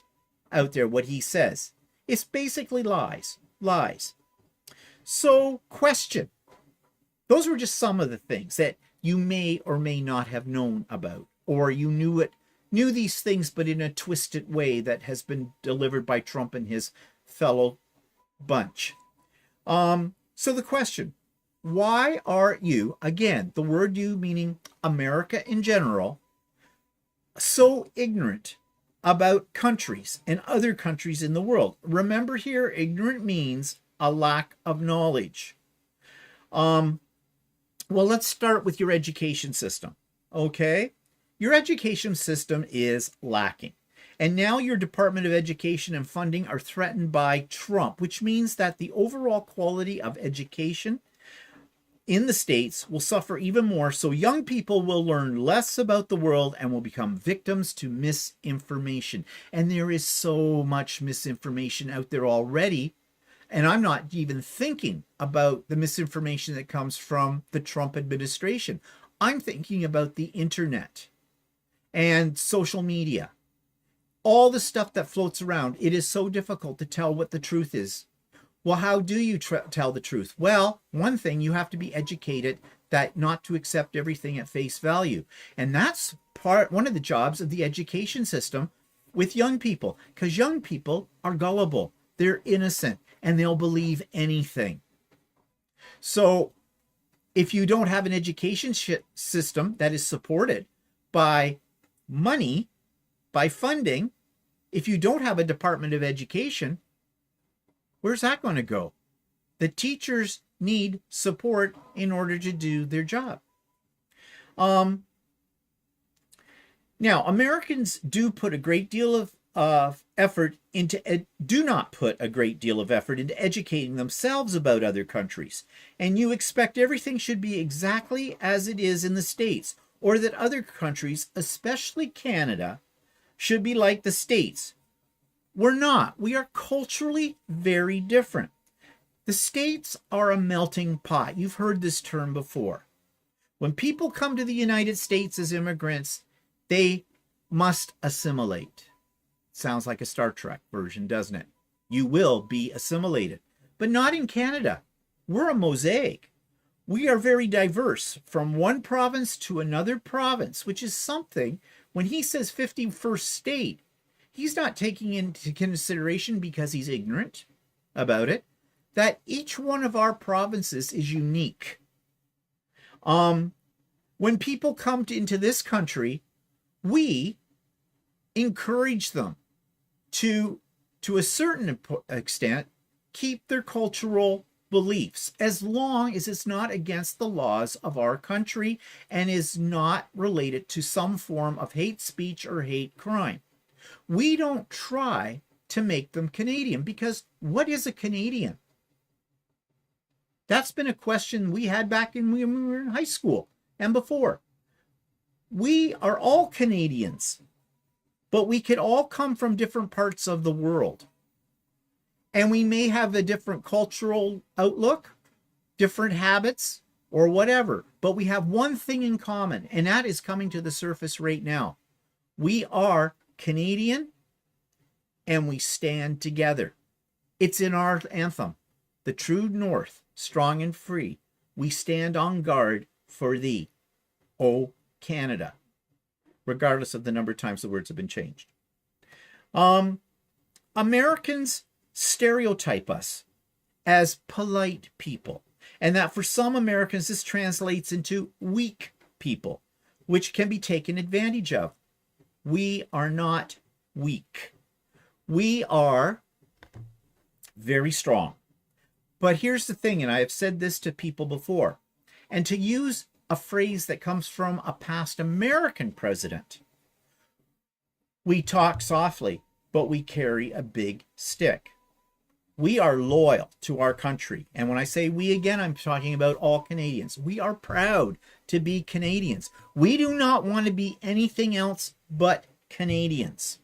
out there, what he says. It's basically lies. Lies. So, question. Those were just some of the things that you may or may not have known about, or you knew these things, but in a twisted way that has been delivered by Trump and his fellow bunch. So the question, why are you, again, the word you meaning America in general, so ignorant about countries and other countries in the world? Remember here, ignorant means a lack of knowledge. Well, let's start with your education system, okay? Your education system is lacking. And now your Department of Education and funding are threatened by Trump, which means that the overall quality of education in the States will suffer even more. So young people will learn less about the world and will become victims to misinformation. And there is so much misinformation out there already. And I'm not even thinking about the misinformation that comes from the Trump administration. I'm thinking about the internet and social media. All the stuff that floats around. It is so difficult to tell what the truth is. Well, how do you tell the truth? Well, one thing, you have to be educated that not to accept everything at face value. And that's one of the jobs of the education system with young people, because young people are gullible. They're innocent and they'll believe anything. So if you don't have an education system that is supported by money, by funding, if you don't have a Department of Education, where's that going to go? The teachers need support in order to do their job. Now, Americans do put a great deal of effort into, do not put a great deal of effort into educating themselves about other countries. And you expect everything should be exactly as it is in the States, or that other countries, especially Canada, should be like the States. We're not. We are culturally very different. The States are a melting pot. You've heard this term before. When people come to the United States as immigrants, they must assimilate. Sounds like a Star Trek version, doesn't it? You will be assimilated. But not in Canada. We're a mosaic. We are very diverse from one province to another province, which is something, when he says 51st state, he's not taking into consideration, because he's ignorant about it, that each one of our provinces is unique. When people come into this country, we encourage them to a certain extent, keep their cultural beliefs, as long as it's not against the laws of our country and is not related to some form of hate speech or hate crime. We don't try to make them Canadian, because what is a Canadian? That's been a question we had back when we were in high school and before. We are all Canadians, but we could all come from different parts of the world. And we may have a different cultural outlook, different habits, or whatever. But we have one thing in common, and that is coming to the surface right now. We are Canadian, and we stand together. It's in our anthem. The true north, strong and free, we stand on guard for thee, O Canada. Regardless of the number of times the words have been changed. Americans stereotype us as polite people, and that for some Americans this translates into weak people, which can be taken advantage of. We are not weak. We are very strong. But here's the thing, and I have said this to people before, and to use a phrase that comes from a past American president, we talk softly, but we carry a big stick. We are loyal to our country. And when I say we again, I'm talking about all Canadians. We are proud to be Canadians. We do not want to be anything else but Canadians.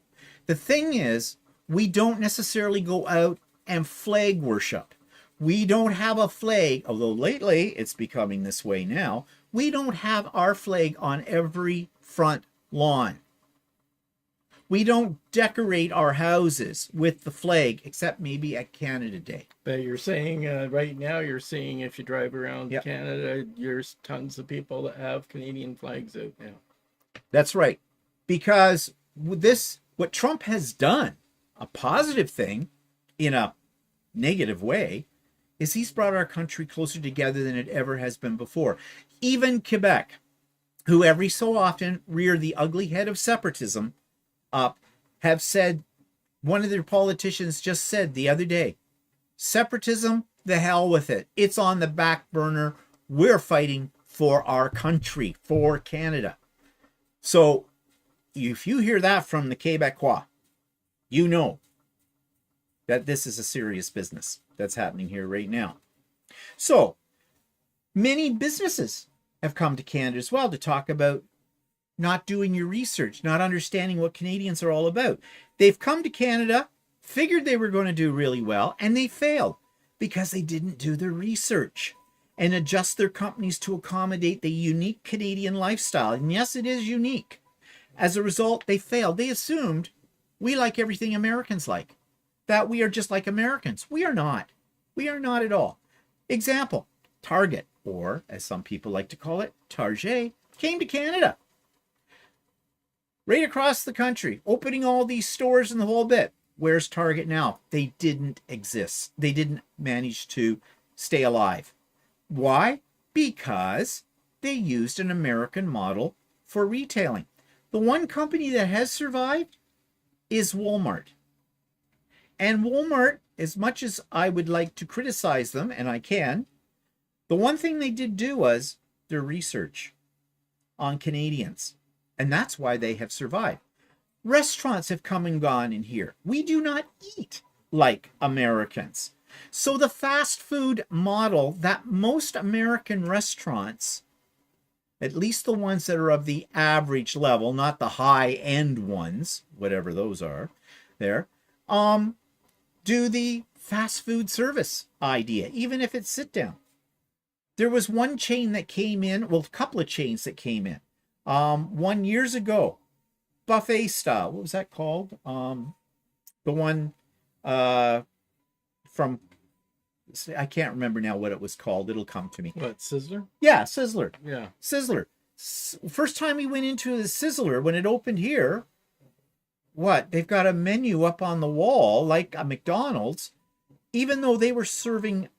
The thing is, we don't necessarily go out and flag worship. We don't have a flag, although lately it's becoming this way now. We don't have our flag on every front lawn. We don't decorate our houses with the flag, except maybe at Canada Day.
But you're saying right now, you're seeing if you drive around
Yep.
Canada, there's tons of people that have Canadian flags out now.
That's right. Because with this, what Trump has done, a positive thing in a negative way, is he's brought our country closer together than it ever has been before. Even Quebec, who every so often rear the ugly head of separatism up, have said, one of their politicians just said the other day, separatism, the hell with it. It's on the back burner. We're fighting for our country, for Canada. So if you hear that from the Quebecois, you know that this is a serious business that's happening here right now. So many businesses have come to Canada as well to talk about not doing your research, not understanding what Canadians are all about. They've come to Canada, figured they were going to do really well, and they failed because they didn't do their research and adjust their companies to accommodate the unique Canadian lifestyle. And yes, it is unique. As a result, they failed. They assumed we like everything Americans like, that we are just like Americans. We are not. We are not at all. Example, Target, or as some people like to call it, Target, came to Canada. Right across the country, opening all these stores and the whole bit. Where's Target now? They didn't exist. They didn't manage to stay alive. Why? Because they used an American model for retailing. The one company that has survived is Walmart. And Walmart, as much as I would like to criticize them, and I can, the one thing they did do was their research on Canadians. And that's why they have survived. Restaurants have come and gone in here. We do not eat like Americans. So the fast food model that most American restaurants, at least the ones that are of the average level, not the high-end ones, whatever those are, there, do the fast food service idea, even if it's sit down. There was one chain that came in, well, a couple of chains that came in. 1 year ago, buffet style. What was that called? The one from, I can't remember now what it was called. It'll come to me.
What, Sizzler?
Yeah, Sizzler.
Yeah.
Sizzler. First time we went into the Sizzler, when it opened here, what? They've got a menu up on the wall like a McDonald's, even though they weren't serving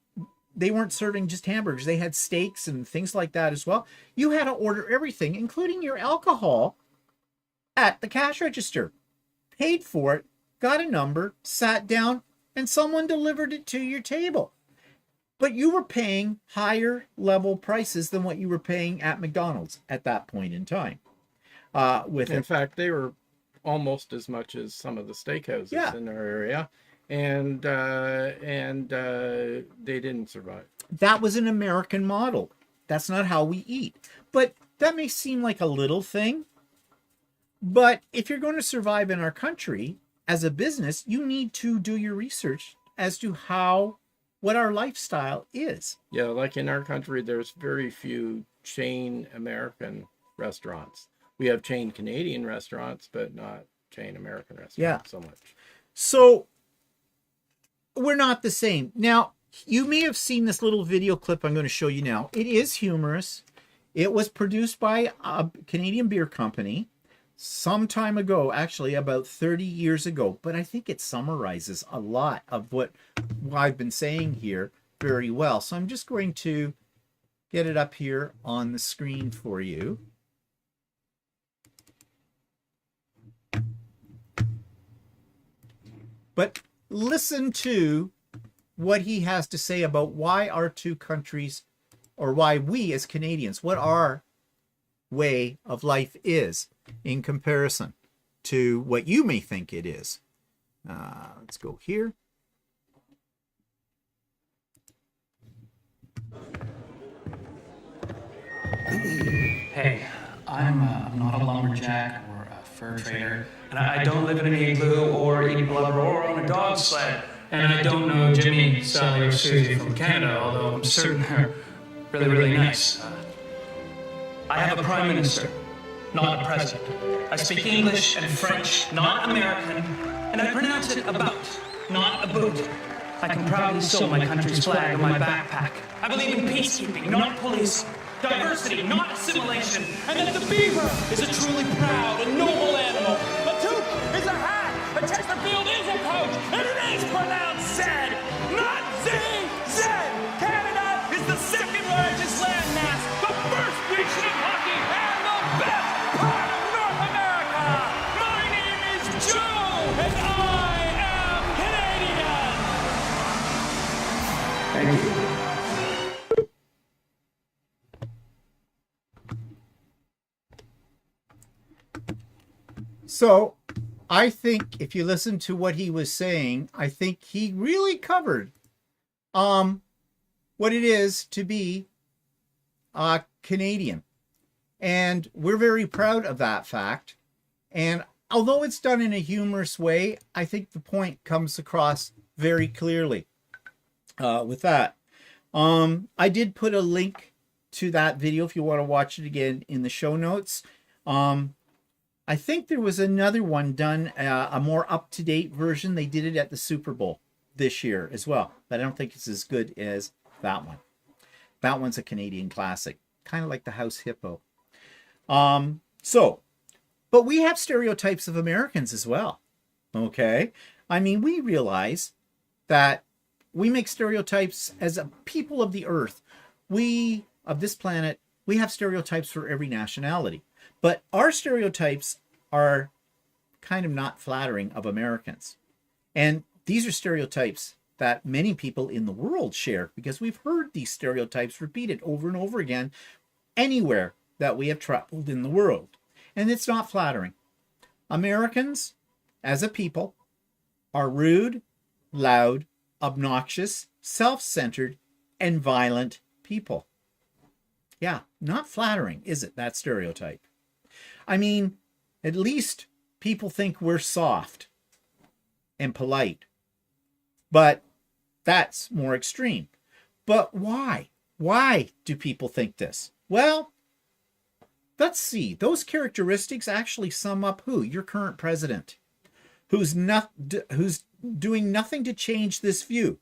just hamburgers. They had steaks and things like that as well. You had to order everything, including your alcohol, at the cash register. Paid for it, got a number, sat down, and someone delivered it to your table. But you were paying higher level prices than what you were paying at McDonald's at that point in time. In
fact, they were almost as much as some of the steakhouses in our area. And they didn't survive.
That was an American model. That's not how we eat. But that may seem like a little thing. But if you're going to survive in our country as a business, you need to do your research as to what our lifestyle is.
Yeah, like in our country, there's very few chain American restaurants. We have chain Canadian restaurants, but not chain American restaurants so much.
So we're not the same. Now, you may have seen this little video clip I'm going to show you now. It is humorous. It was produced by a Canadian beer company some time ago, actually about 30 years ago. But I think it summarizes a lot of what I've been saying here very well. So I'm just going to get it up here on the screen for you. But listen to what he has to say about why our two countries, or why we as Canadians, what our way of life is in comparison to what you may think it is. Let's go here.
Hey, I'm not a lumberjack or a fur trader, and I don't live in an igloo or eat blubber or on a dog sled. And I don't know Jimmy, Sally, or Susie from Canada, although I'm certain they're really, really nice. I have a prime minister, not a president. I speak English and French, not American, and I pronounce it about, not a boot. I can proudly sew my country's flag on my backpack. I believe in peacekeeping, not police. Diversity, not assimilation. And that the beaver is a truly proud and noble animal. A toque is a hat. A Chesterfield is a coach. And it is pronounced Zed, not Z-Z. Canada is the second largest landmass, the first nation of hockey, and the best part of North America. My name is Joe, and I am Canadian.
Thank you.
So I think if you listen to what he was saying, I think he really covered what it is to be Canadian. And we're very proud of that fact. And although it's done in a humorous way, I think the point comes across very clearly with that. I did put a link to that video if you want to watch it again in the show notes. I think there was another one done, a more up-to-date version. They did it at the Super Bowl this year as well, but I don't think it's as good as that one. That one's a Canadian classic, kind of like the House Hippo. But we have stereotypes of Americans as well. Okay. I mean, we realize that we make stereotypes as a people of the earth. We, of this planet, we have stereotypes for every nationality. But our stereotypes are kind of not flattering of Americans. And these are stereotypes that many people in the world share, because we've heard these stereotypes repeated over and over again anywhere that we have traveled in the world. And it's not flattering. Americans, as a people, are rude, loud, obnoxious, self-centered, and violent people. Yeah, not flattering, is it, that stereotype? I mean, at least people think we're soft and polite. But that's more extreme. But why? Why do people think this? Well, let's see. Those characteristics actually sum up who? Your current president, who's doing nothing to change this view.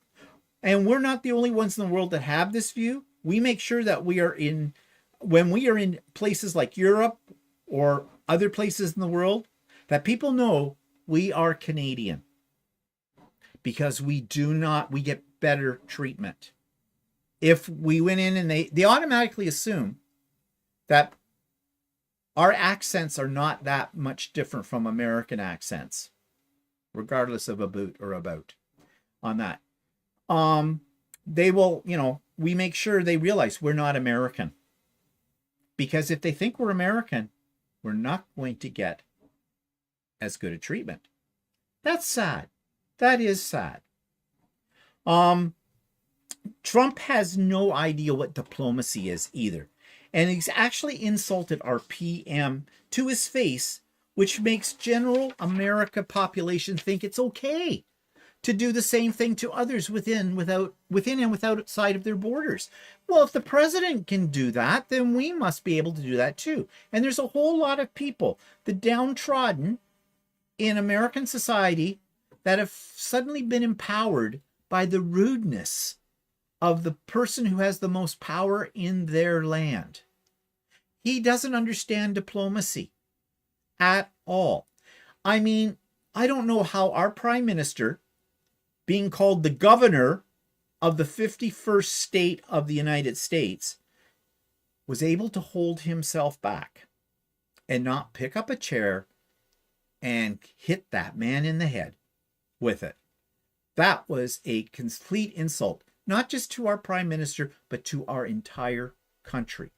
And we're not the only ones in the world that have this view. We make sure that when we are in places like Europe or other places in the world, that people know we are Canadian, because we get better treatment. If we went in and they automatically assume that our accents are not that much different from American accents, regardless of a boot or about on that. They will, we make sure they realize we're not American. Because if they think we're American, we're not going to get as good a treatment. That's sad. That is sad. Trump has no idea what diplomacy is either. And he's actually insulted our PM to his face, which makes general America population think it's okay to do the same thing to others within and without outside of their borders. Well, if the president can do that, then we must be able to do that too. And there's a whole lot of people, the downtrodden in American society, that have suddenly been empowered by the rudeness of the person who has the most power in their land. He doesn't understand diplomacy at all. I mean, I don't know how our prime minister, being called the governor of the 51st state of the United States, was able to hold himself back and not pick up a chair and hit that man in the head with it. That was a complete insult, not just to our prime minister, but to our entire country.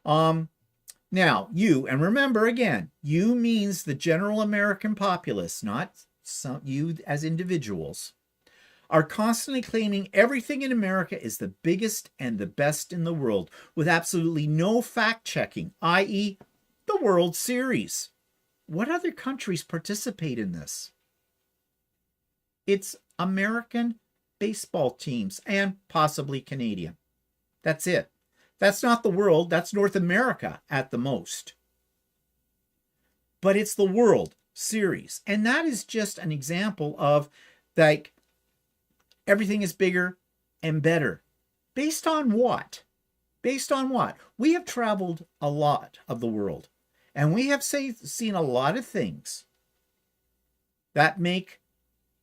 Now, and remember again, you means the general American populace, not you as individuals, are constantly claiming everything in America is the biggest and the best in the world, with absolutely no fact-checking, i.e. the World Series. What other countries participate in this? It's American baseball teams and possibly Canadian. That's it. That's not the world. That's North America at the most. But it's the World Series. And that is just an example of, like, everything is bigger and better. Based on what? Based on what? We have traveled a lot of the world. And we have seen a lot of things that make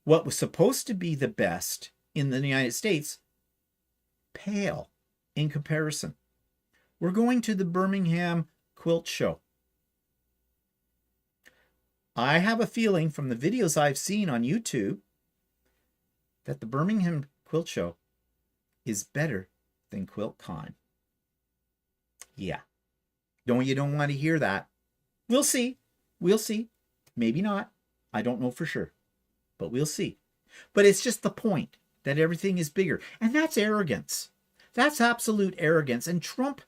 what was supposed to be the best in the United States pale in comparison. We're going to the Birmingham Quilt Show. I have a feeling from the videos I've seen on YouTube that the Birmingham Quilt Show is better than QuiltCon. Yeah. You don't want to hear that. We'll see. We'll see. Maybe not. I don't know for sure, but we'll see. But it's just the point that everything is bigger. And that's arrogance. That's absolute arrogance. And Trump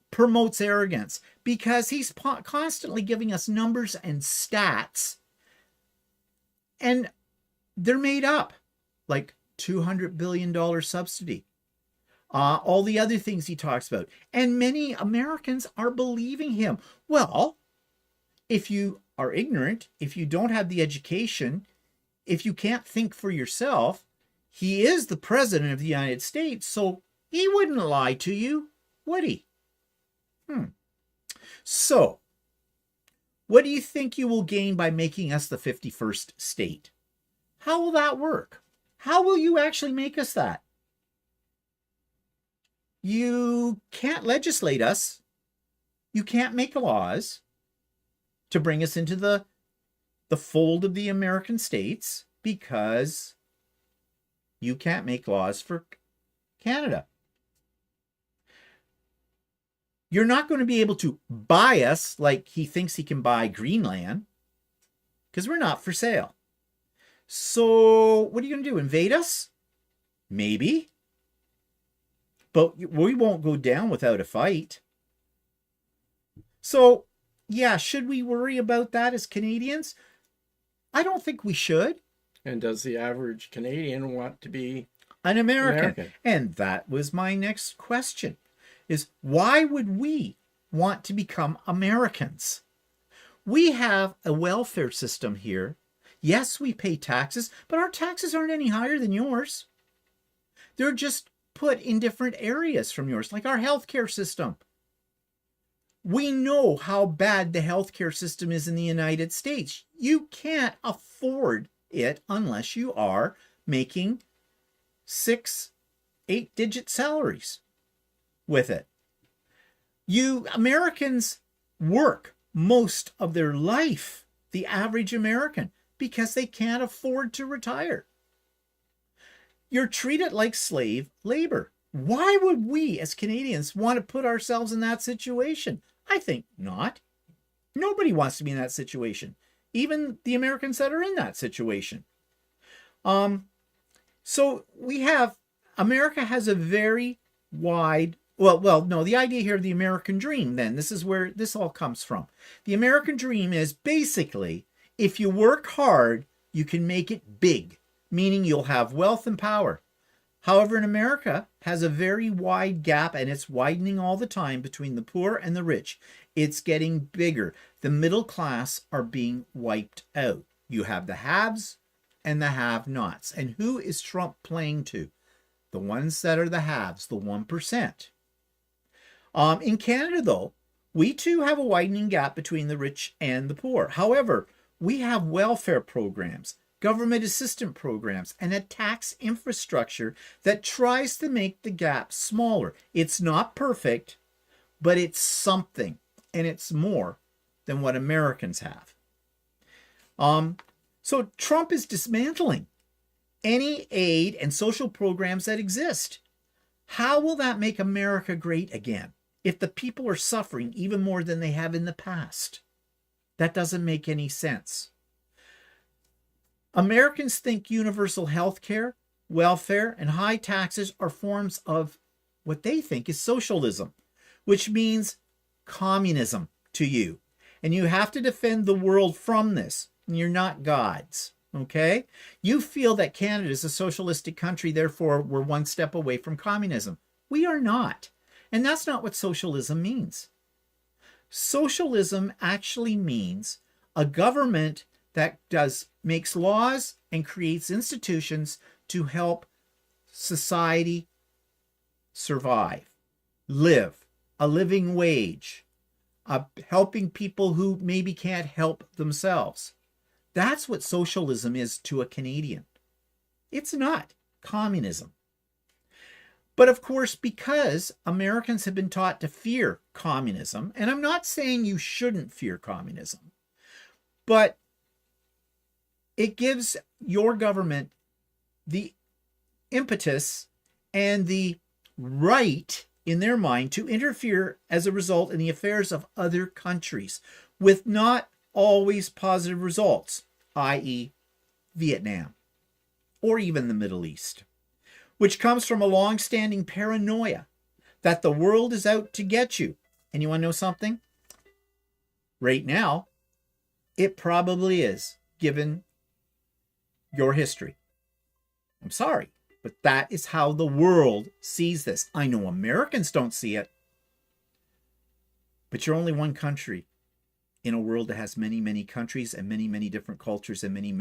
promotes arrogance because he's constantly giving us numbers and stats. And they're made up, like $200 billion subsidy. All the other things he talks about. And many Americans are believing him. Well, if you are ignorant, if you don't have the education, if you can't think for yourself, he is the president of the United States, so he wouldn't lie to you, would he? So, what do you think you will gain by making us the 51st state? How will that work? How will you actually make us that? You can't legislate us. You can't make laws to bring us into the fold of the American states because you can't make laws for Canada. You're not going to be able to buy us like he thinks he can buy Greenland because we're not for sale. So what are you going to do? Invade us? Maybe. But we won't go down without a fight. So, yeah, should we worry about that as Canadians? I don't think we should.
And does the average Canadian want to be
an American? And that was my next question, is why would we want to become Americans? We have a welfare system here. Yes, we pay taxes, but our taxes aren't any higher than yours. They're just put in different areas from yours, like our healthcare system. We know how bad the healthcare system is in the United States. You can't afford it unless you are making 6, 8-digit salaries with it. You Americans work most of their life, the average American, because they can't afford to retire. You're treated like slave labor. Why would we as Canadians want to put ourselves in that situation? I think not. Nobody wants to be in that situation. Even the Americans that are in that situation. So we have, America has a very wide, the idea here of the American dream, then, this is where this all comes from. The American dream is basically, if you work hard, you can make it big, meaning you'll have wealth and power. However, in America has a very wide gap, and it's widening all the time between the poor and the rich. It's getting bigger. The middle class are being wiped out. You have the haves and the have-nots. And who is Trump playing to? The ones that are the haves, the 1%. In Canada, though, we too have a widening gap between the rich and the poor. However, we have welfare programs, government assistance programs, and a tax infrastructure that tries to make the gap smaller. It's not perfect, but it's something, and it's more than what Americans have. So Trump is dismantling any aid and social programs that exist. How will that make America great again if the people are suffering even more than they have in the past? That doesn't make any sense. Americans think universal health care, welfare, and high taxes are forms of what they think is socialism, which means communism to you. And you have to defend the world from this. And you're not gods, okay? You feel that Canada is a socialistic country, therefore we're one step away from communism. We are not. And that's not what socialism means. Socialism actually means a government that makes laws and creates institutions to help society survive, live, a living wage, helping people who maybe can't help themselves. That's what socialism is to a Canadian. It's not communism. But of course, because Americans have been taught to fear communism, and I'm not saying you shouldn't fear communism, but it gives your government the impetus and the right in their mind to interfere as a result in the affairs of other countries with not always positive results, i.e., Vietnam, or even the Middle East, which comes from a long-standing paranoia that the world is out to get you. And you want to know something? Right now, it probably is, given your history. I'm sorry, but that is how the world sees this. I know Americans don't see it, but you're only one country in a world that has many, many countries and many, many different cultures and many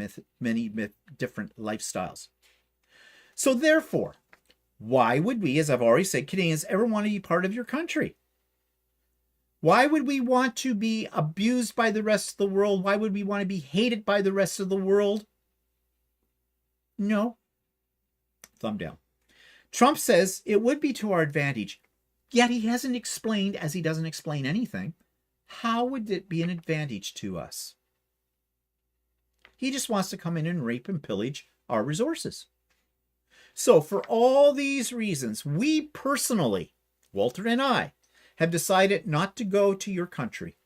different lifestyles. So therefore, why would we, as I've already said, Canadians, ever want to be part of your country? Why would we want to be abused by the rest of the world? Why would we want to be hated by the rest of the world? No. Thumb down. Trump says it would be to our advantage, yet he hasn't explained, as he doesn't explain anything, how would it be an advantage to us? He just wants to come in and rape and pillage our resources. So for all these reasons, we personally, Walter and I, have decided not to go to your country,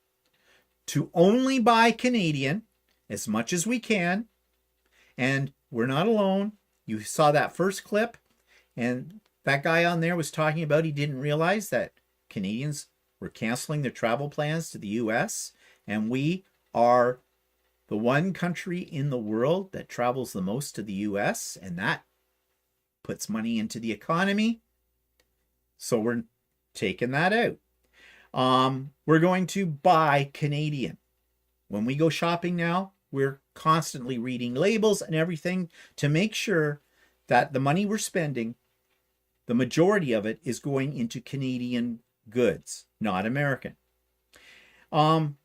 to only buy Canadian as much as we can. And we're not alone. You saw that first clip, and that guy on there was talking about he didn't realize that Canadians were canceling their travel plans to the US, and we are the one country in the world that travels the most to the US, and that puts money into the economy. So we're taking that out. We're going to buy Canadian. When we go shopping now, we're constantly reading labels and everything to make sure that the money we're spending, the majority of it is going into Canadian goods, not American. And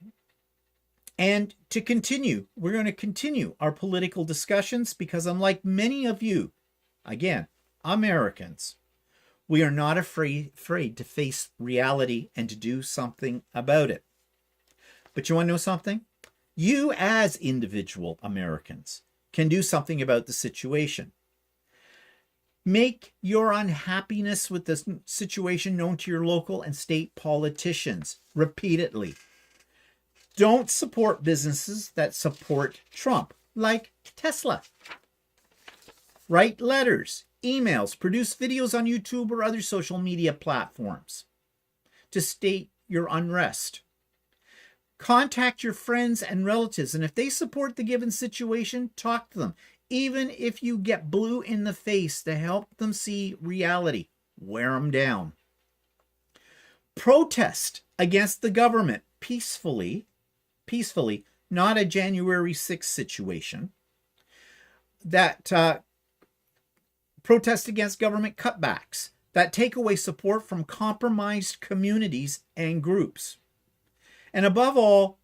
to continue, we're going to continue our political discussions because unlike many of you, again, Americans, we are not afraid to face reality and to do something about it. But you want to know something? You as individual Americans can do something about the situation. Make your unhappiness with this situation known to your local and state politicians repeatedly. Don't support businesses that support Trump, like Tesla. Write letters, emails, produce videos on YouTube or other social media platforms to state your unrest. Contact your friends and relatives, and if they support the given situation, talk to them. Even if you get blue in the face to help them see reality, wear them down. Protest against the government peacefully, not a January 6th situation. That protest against government cutbacks that take away support from compromised communities and groups. And above all,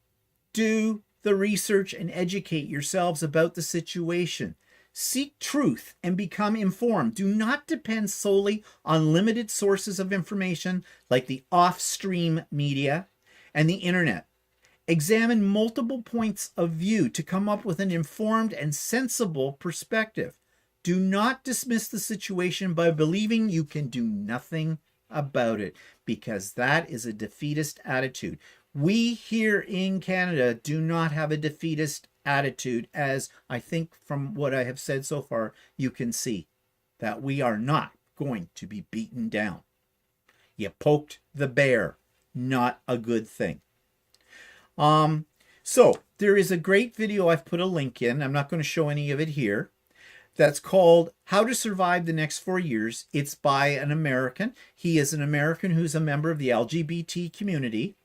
do the research and educate yourselves about the situation. Seek truth and become informed. Do not depend solely on limited sources of information like the off-stream media and the internet. Examine multiple points of view to come up with an informed and sensible perspective. Do not dismiss the situation by believing you can do nothing about it, because that is a defeatist attitude. We here in Canada do not have a defeatist attitude, as I think from what I have said so far, you can see that we are not going to be beaten down. You poked the bear, not a good thing. So there is a great video I've put a link in. I'm not going to show any of it here. That's called How to Survive the Next 4 Years. It's by an American. He is an American who's a member of the LGBT community.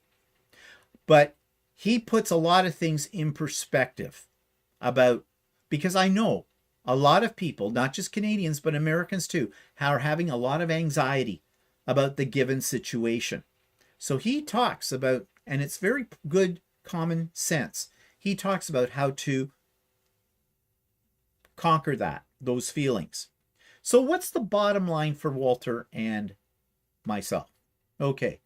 But he puts a lot of things in perspective about, because I know a lot of people, not just Canadians, but Americans too, are having a lot of anxiety about the given situation. So he talks about, and it's very good common sense, he talks about how to conquer those feelings. So what's the bottom line for Walter and myself? Okay.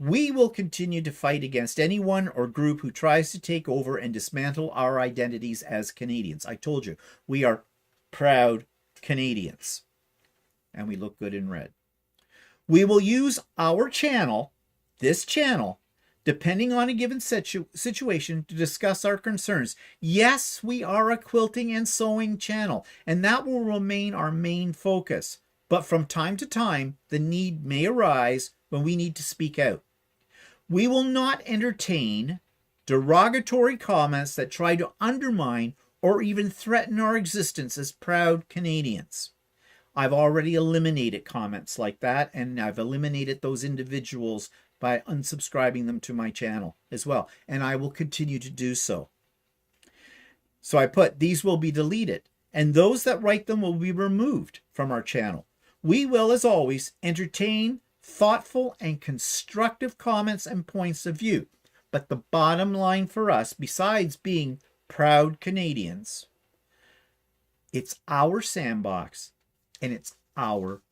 We will continue to fight against anyone or group who tries to take over and dismantle our identities as Canadians. I told you, we are proud Canadians, and we look good in red. We will use our channel, this channel, depending on a given situation, to discuss our concerns. Yes, we are a quilting and sewing channel, and that will remain our main focus. But from time to time, the need may arise when we need to speak out. We will not entertain derogatory comments that try to undermine or even threaten our existence as proud Canadians. I've already eliminated comments like that, and I've eliminated those individuals by unsubscribing them to my channel as well, and I will continue to do so. So I put, these will be deleted, and those that write them will be removed from our channel. We will, as always, entertain thoughtful and constructive comments and points of view. But the bottom line for us, besides being proud Canadians, it's our sandbox and it's our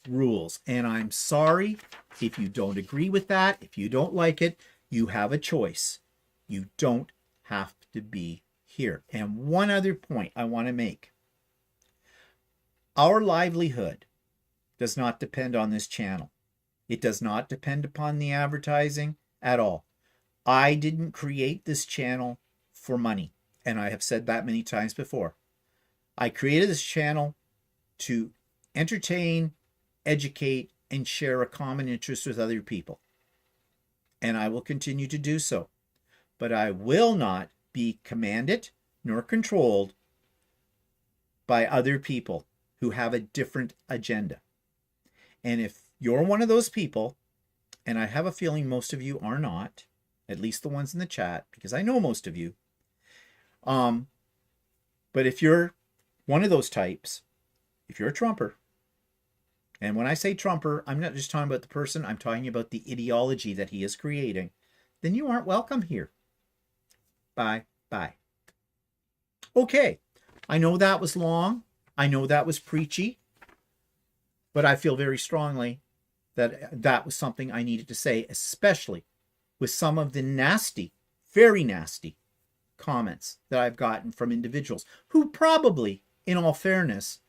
rules. And I'm sorry if you don't agree with that. If you don't like it, you have a choice. You don't have to be here. And one other point I want to make. Our livelihood does not depend on this channel. It does not depend upon the advertising at all. I didn't create this channel for money, and I have said that many times before. I created this channel to entertain, educate, and share a common interest with other people. And I will continue to do so. But I will not be commanded nor controlled by other people who have a different agenda. And if you're one of those people, and I have a feeling most of you are not, at least the ones in the chat, because I know most of you. But if you're one of those types, if you're a Trumper, and when I say Trumper, I'm not just talking about the person, I'm talking about the ideology that he is creating, then you aren't welcome here. Bye. Bye. Okay, I know that was long. I know that was preachy. But I feel very strongly that that was something I needed to say, especially with some of the nasty, very nasty comments that I've gotten from individuals who probably, in all fairness,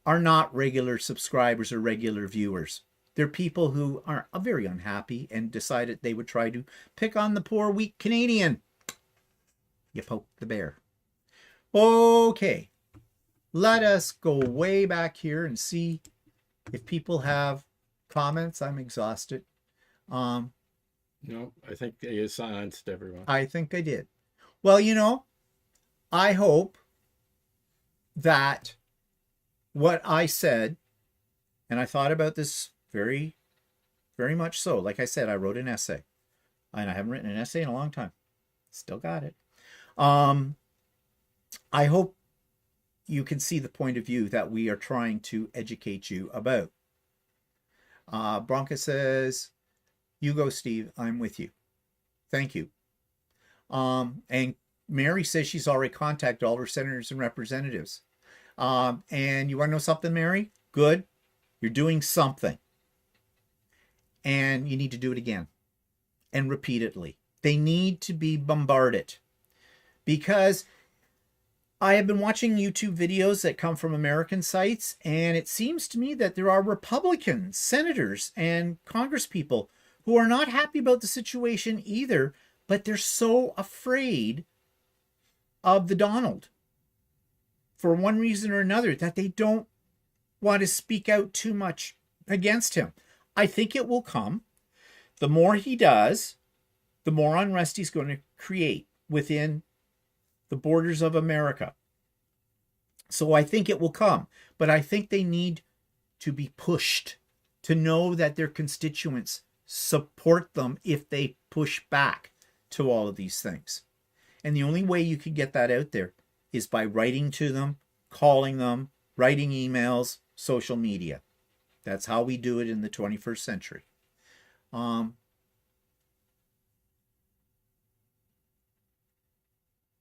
are not regular subscribers or regular viewers. They're people who are very unhappy and decided they would try to pick on the poor, weak Canadian. You poke the bear. Okay, let us go way back here and see if people have comments. I'm exhausted.
No, I think you silenced everyone.
I think I did. Well, you know, I hope that what I said, and I thought about this very, very much so. Like I said, I wrote an essay, and I haven't written an essay in a long time. Still got it. I hope you can see the point of view that we are trying to educate you about. Bronca says, you go, Steve. I'm with you. Thank you. And Mary says she's already contacted all her senators and representatives. And you want to know something, Mary? Good. You're doing something. And you need to do it again. And repeatedly. They need to be bombarded. Because I have been watching YouTube videos that come from American sites, and it seems to me that there are Republicans, senators, and congresspeople who are not happy about the situation either, but they're so afraid of the Donald for one reason or another that they don't want to speak out too much against him. I think it will come. The more he does, the more unrest he's going to create within the borders of America. So I think it will come, but I think they need to be pushed to know that their constituents support them if they push back to all of these things. And the only way you can get that out there is by writing to them, calling them, writing emails, social media. That's how we do it in the 21st century.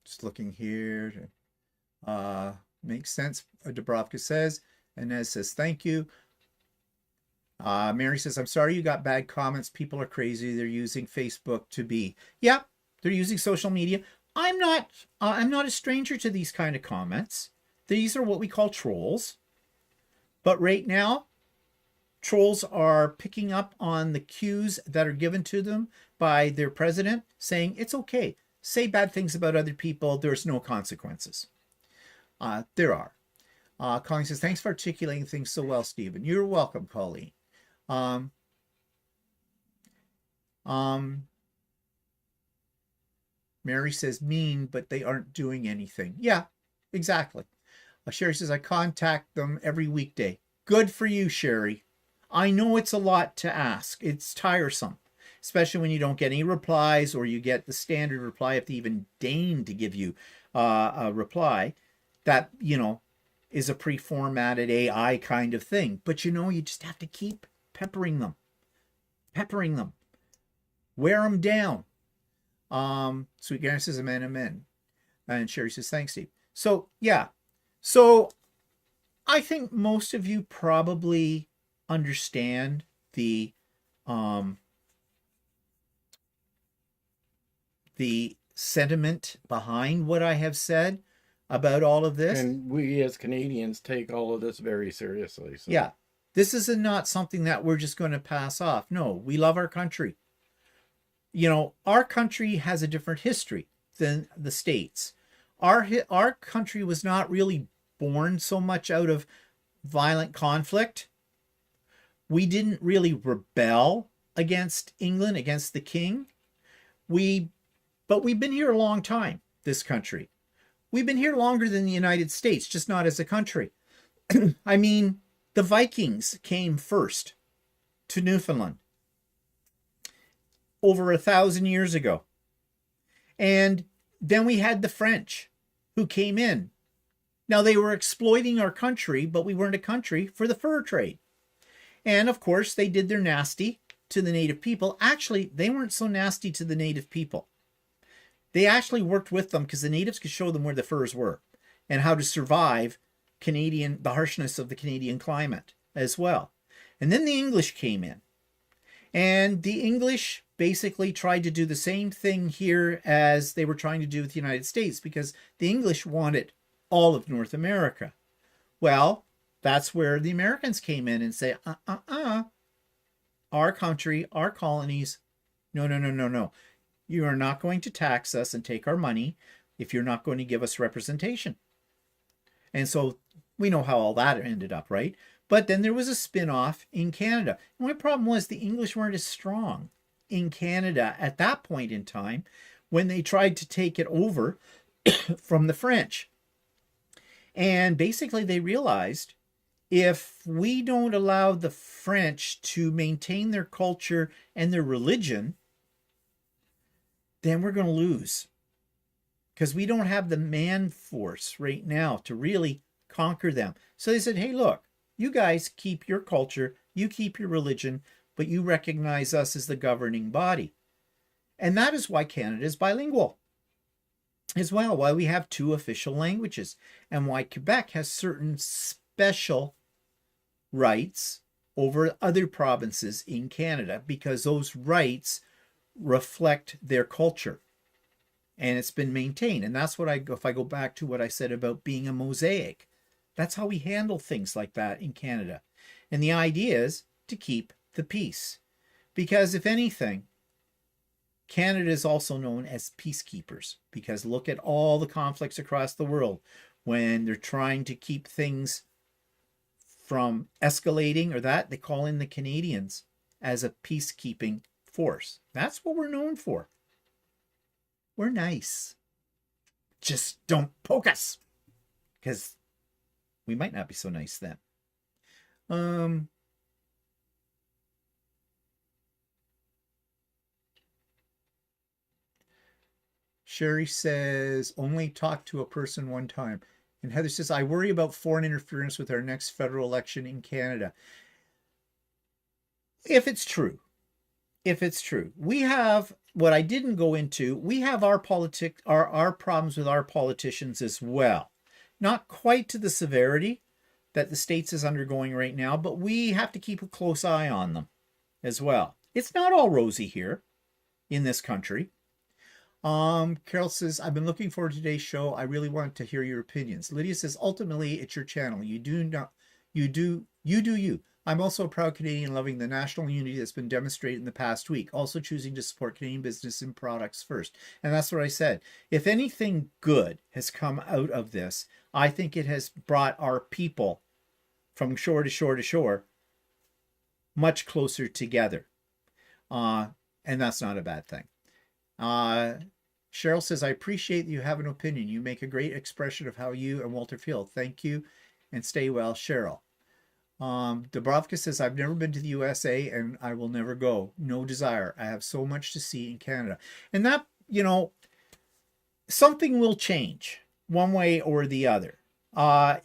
Just looking here. Makes sense, Dubrovka says. Inez says, thank you. Mary says, I'm sorry you got bad comments. People are crazy. They're using Facebook to be. Yeah, they're using social media. I'm not a stranger to these kind of comments. These are what we call trolls. But right now, trolls are picking up on the cues that are given to them by their president, saying it's okay. Say bad things about other people. There's no consequences. There are. Colleen says, thanks for articulating things so well, Stephen. You're welcome, Colleen. Mary says, mean, but they aren't doing anything. Yeah, exactly. Sherry says, I contact them every weekday. Good for you, Sherry. I know it's a lot to ask. It's tiresome, especially when you don't get any replies, or you get the standard reply if they even deign to give you a reply that, you know, is a pre-formatted AI kind of thing. But, you know, you just have to keep peppering them. Wear them down. Sweet Gary says, amen, amen. And Sherry says, thanks, Steve. So, yeah. So, I think most of you probably understand the sentiment behind what I have said about all of this.
And we as Canadians take all of this very seriously. So.
Yeah. This is not something that we're just going to pass off. No, we love our country. You know, our country has a different history than the States. Our country was not really born so much out of violent conflict. We didn't really rebel against England, against the king. But we've been here a long time, this country. We've been here longer than the United States, just not as a country. I mean, the Vikings came first to Newfoundland over 1,000 years ago. And then we had the French who came in. Now, they were exploiting our country, but we weren't a country for the fur trade. And of course, they did their nasty to the native people. Actually, they weren't so nasty to the native people. They actually worked with them because the natives could show them where the furs were and how to survive the harshness of the Canadian climate as well. And then the English came in. And the English basically tried to do the same thing here as they were trying to do with the United States, because the English wanted all of North America. Well, that's where the Americans came in and say, our country, our colonies, no. You are not going to tax us and take our money if you're not going to give us representation. And so we know how all that ended up, right? But then there was a spin-off in Canada. And my problem was the English weren't as strong in Canada at that point in time when they tried to take it over from the French. And basically they realized, if we don't allow the French to maintain their culture and their religion, then we're going to lose. Because we don't have the man force right now to really conquer them. So they said, hey, look, you guys keep your culture, you keep your religion, but you recognize us as the governing body. And that is why Canada is bilingual as well, why we have 2 official languages, and why Quebec has certain special rights over other provinces in Canada, because those rights reflect their culture. And it's been maintained. And that's what if I go back to what I said about being a mosaic, that's how we handle things like that in Canada. And the idea is to keep the peace. Because if anything, Canada is also known as peacekeepers, because look at all the conflicts across the world when they're trying to keep things from escalating or that, they call in the Canadians as a peacekeeping force. That's what we're known for. We're nice. Just don't poke us, because we might not be so nice then. Sherry says, only talk to a person one time. And Heather says, I worry about foreign interference with our next federal election in Canada. If it's true, we have, what I didn't go into, we have our problems with our politicians as well. Not quite to the severity that the States is undergoing right now, but we have to keep a close eye on them as well. It's not all rosy here in this country. Carol says, I've been looking forward to today's show. I really want to hear your opinions. Lydia says, ultimately, it's your channel. You do you. I'm also a proud Canadian, loving the national unity that's been demonstrated in the past week, also choosing to support Canadian business and products first. And that's what I said. If anything good has come out of this, I think it has brought our people from shore to shore to shore much closer together. And that's not a bad thing. Cheryl says, I appreciate that you have an opinion. You make a great expression of how you and Walter feel. Thank you and stay well, Cheryl. Dubrovka says, I've never been to the USA and I will never go. No desire. I have so much to see in Canada. And that, you know, something will change one way or the other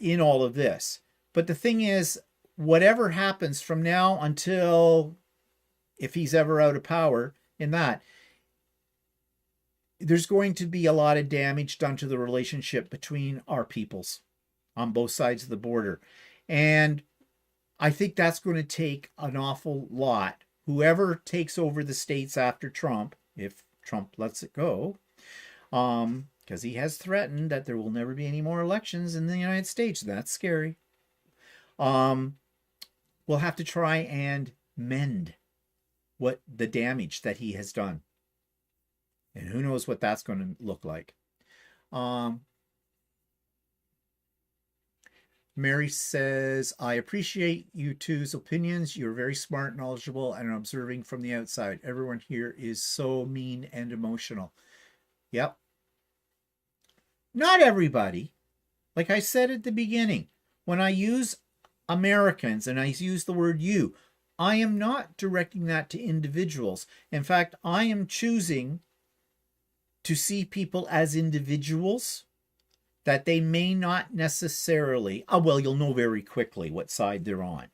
in all of this. But the thing is, whatever happens from now until, if he's ever out of power in that, there's going to be a lot of damage done to the relationship between our peoples on both sides of the border. And I think that's going to take an awful lot. Whoever takes over the states after Trump, if Trump lets it go, because he has threatened that there will never be any more elections in the United States. That's scary. We'll have to try and mend what the damage that he has done. And who knows what that's going to look like. Mary says, I appreciate you two's opinions. You're very smart, knowledgeable, and observing from the outside. Everyone here is so mean and emotional. Yep. Not everybody. Like I said at the beginning, when I use Americans and I use the word you, I am not directing that to individuals. In fact, I am choosing to see people as individuals that they may not necessarily, well, you'll know very quickly what side they're on.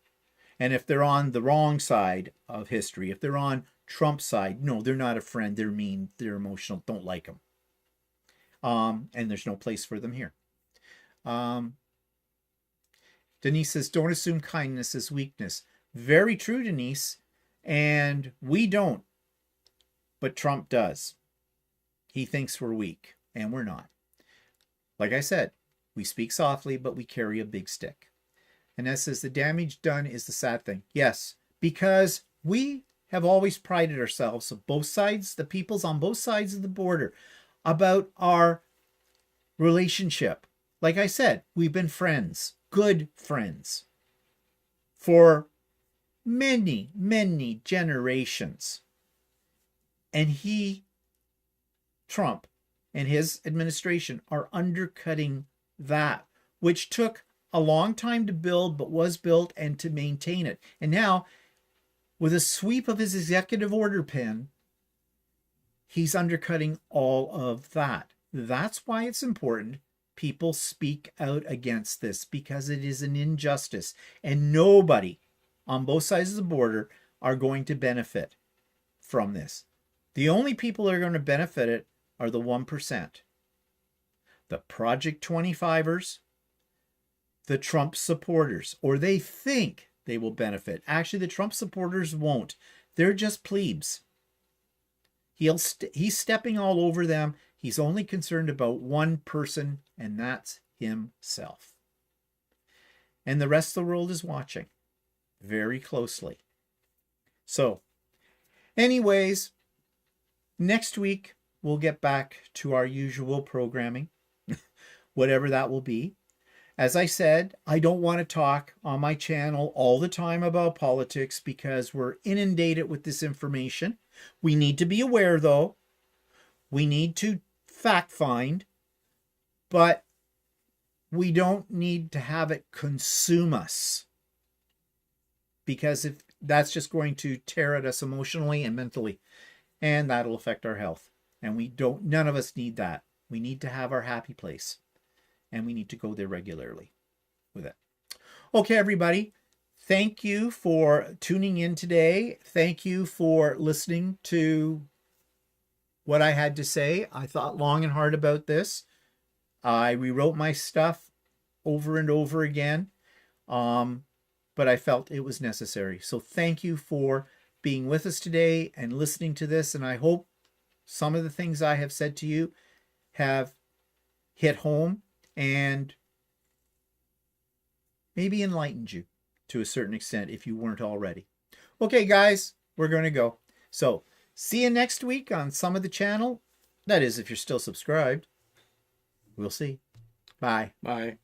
And if they're on the wrong side of history, if they're on Trump's side, no, they're not a friend, they're mean, they're emotional, don't like them. And there's no place for them here. Denise says, don't assume kindness is weakness. Very true, Denise. And we don't, but Trump does. He thinks we're weak, and we're not. Like I said, we speak softly, but we carry a big stick. And that says the damage done is the sad thing. Yes, because we have always prided ourselves, of both sides, the peoples on both sides of the border, about our relationship. Like I said, we've been friends, good friends, for many, many generations. And Trump and his administration are undercutting that, which took a long time to build, but was built, and to maintain it. And now, with a sweep of his executive order pen, he's undercutting all of that. That's why it's important people speak out against this, because it is an injustice, and nobody on both sides of the border are going to benefit from this. The only people that are going to benefit it are the 1%. The Project 25ers, the Trump supporters, or they think they will benefit. Actually, the Trump supporters won't. They're just plebes. He's stepping all over them. He's only concerned about one person, and that's himself. And the rest of the world is watching very closely. So, anyways, next week, we'll get back to our usual programming, whatever that will be. As I said, I don't want to talk on my channel all the time about politics because we're inundated with this information. We need to be aware, though. We need to fact find, but we don't need to have it consume us, because if that's just going to tear at us emotionally and mentally, and that'll affect our health. And none of us need that. We need to have our happy place, and we need to go there regularly with it. Okay, everybody. Thank you for tuning in today. Thank you for listening to what I had to say. I thought long and hard about this. I rewrote my stuff over and over again, but I felt it was necessary. So thank you for being with us today and listening to this, and I hope some of the things I have said to you have hit home and maybe enlightened you to a certain extent if you weren't already. Okay, guys, we're going to go. So see you next week on some of the channel. That is, if you're still subscribed. We'll see. Bye.
Bye.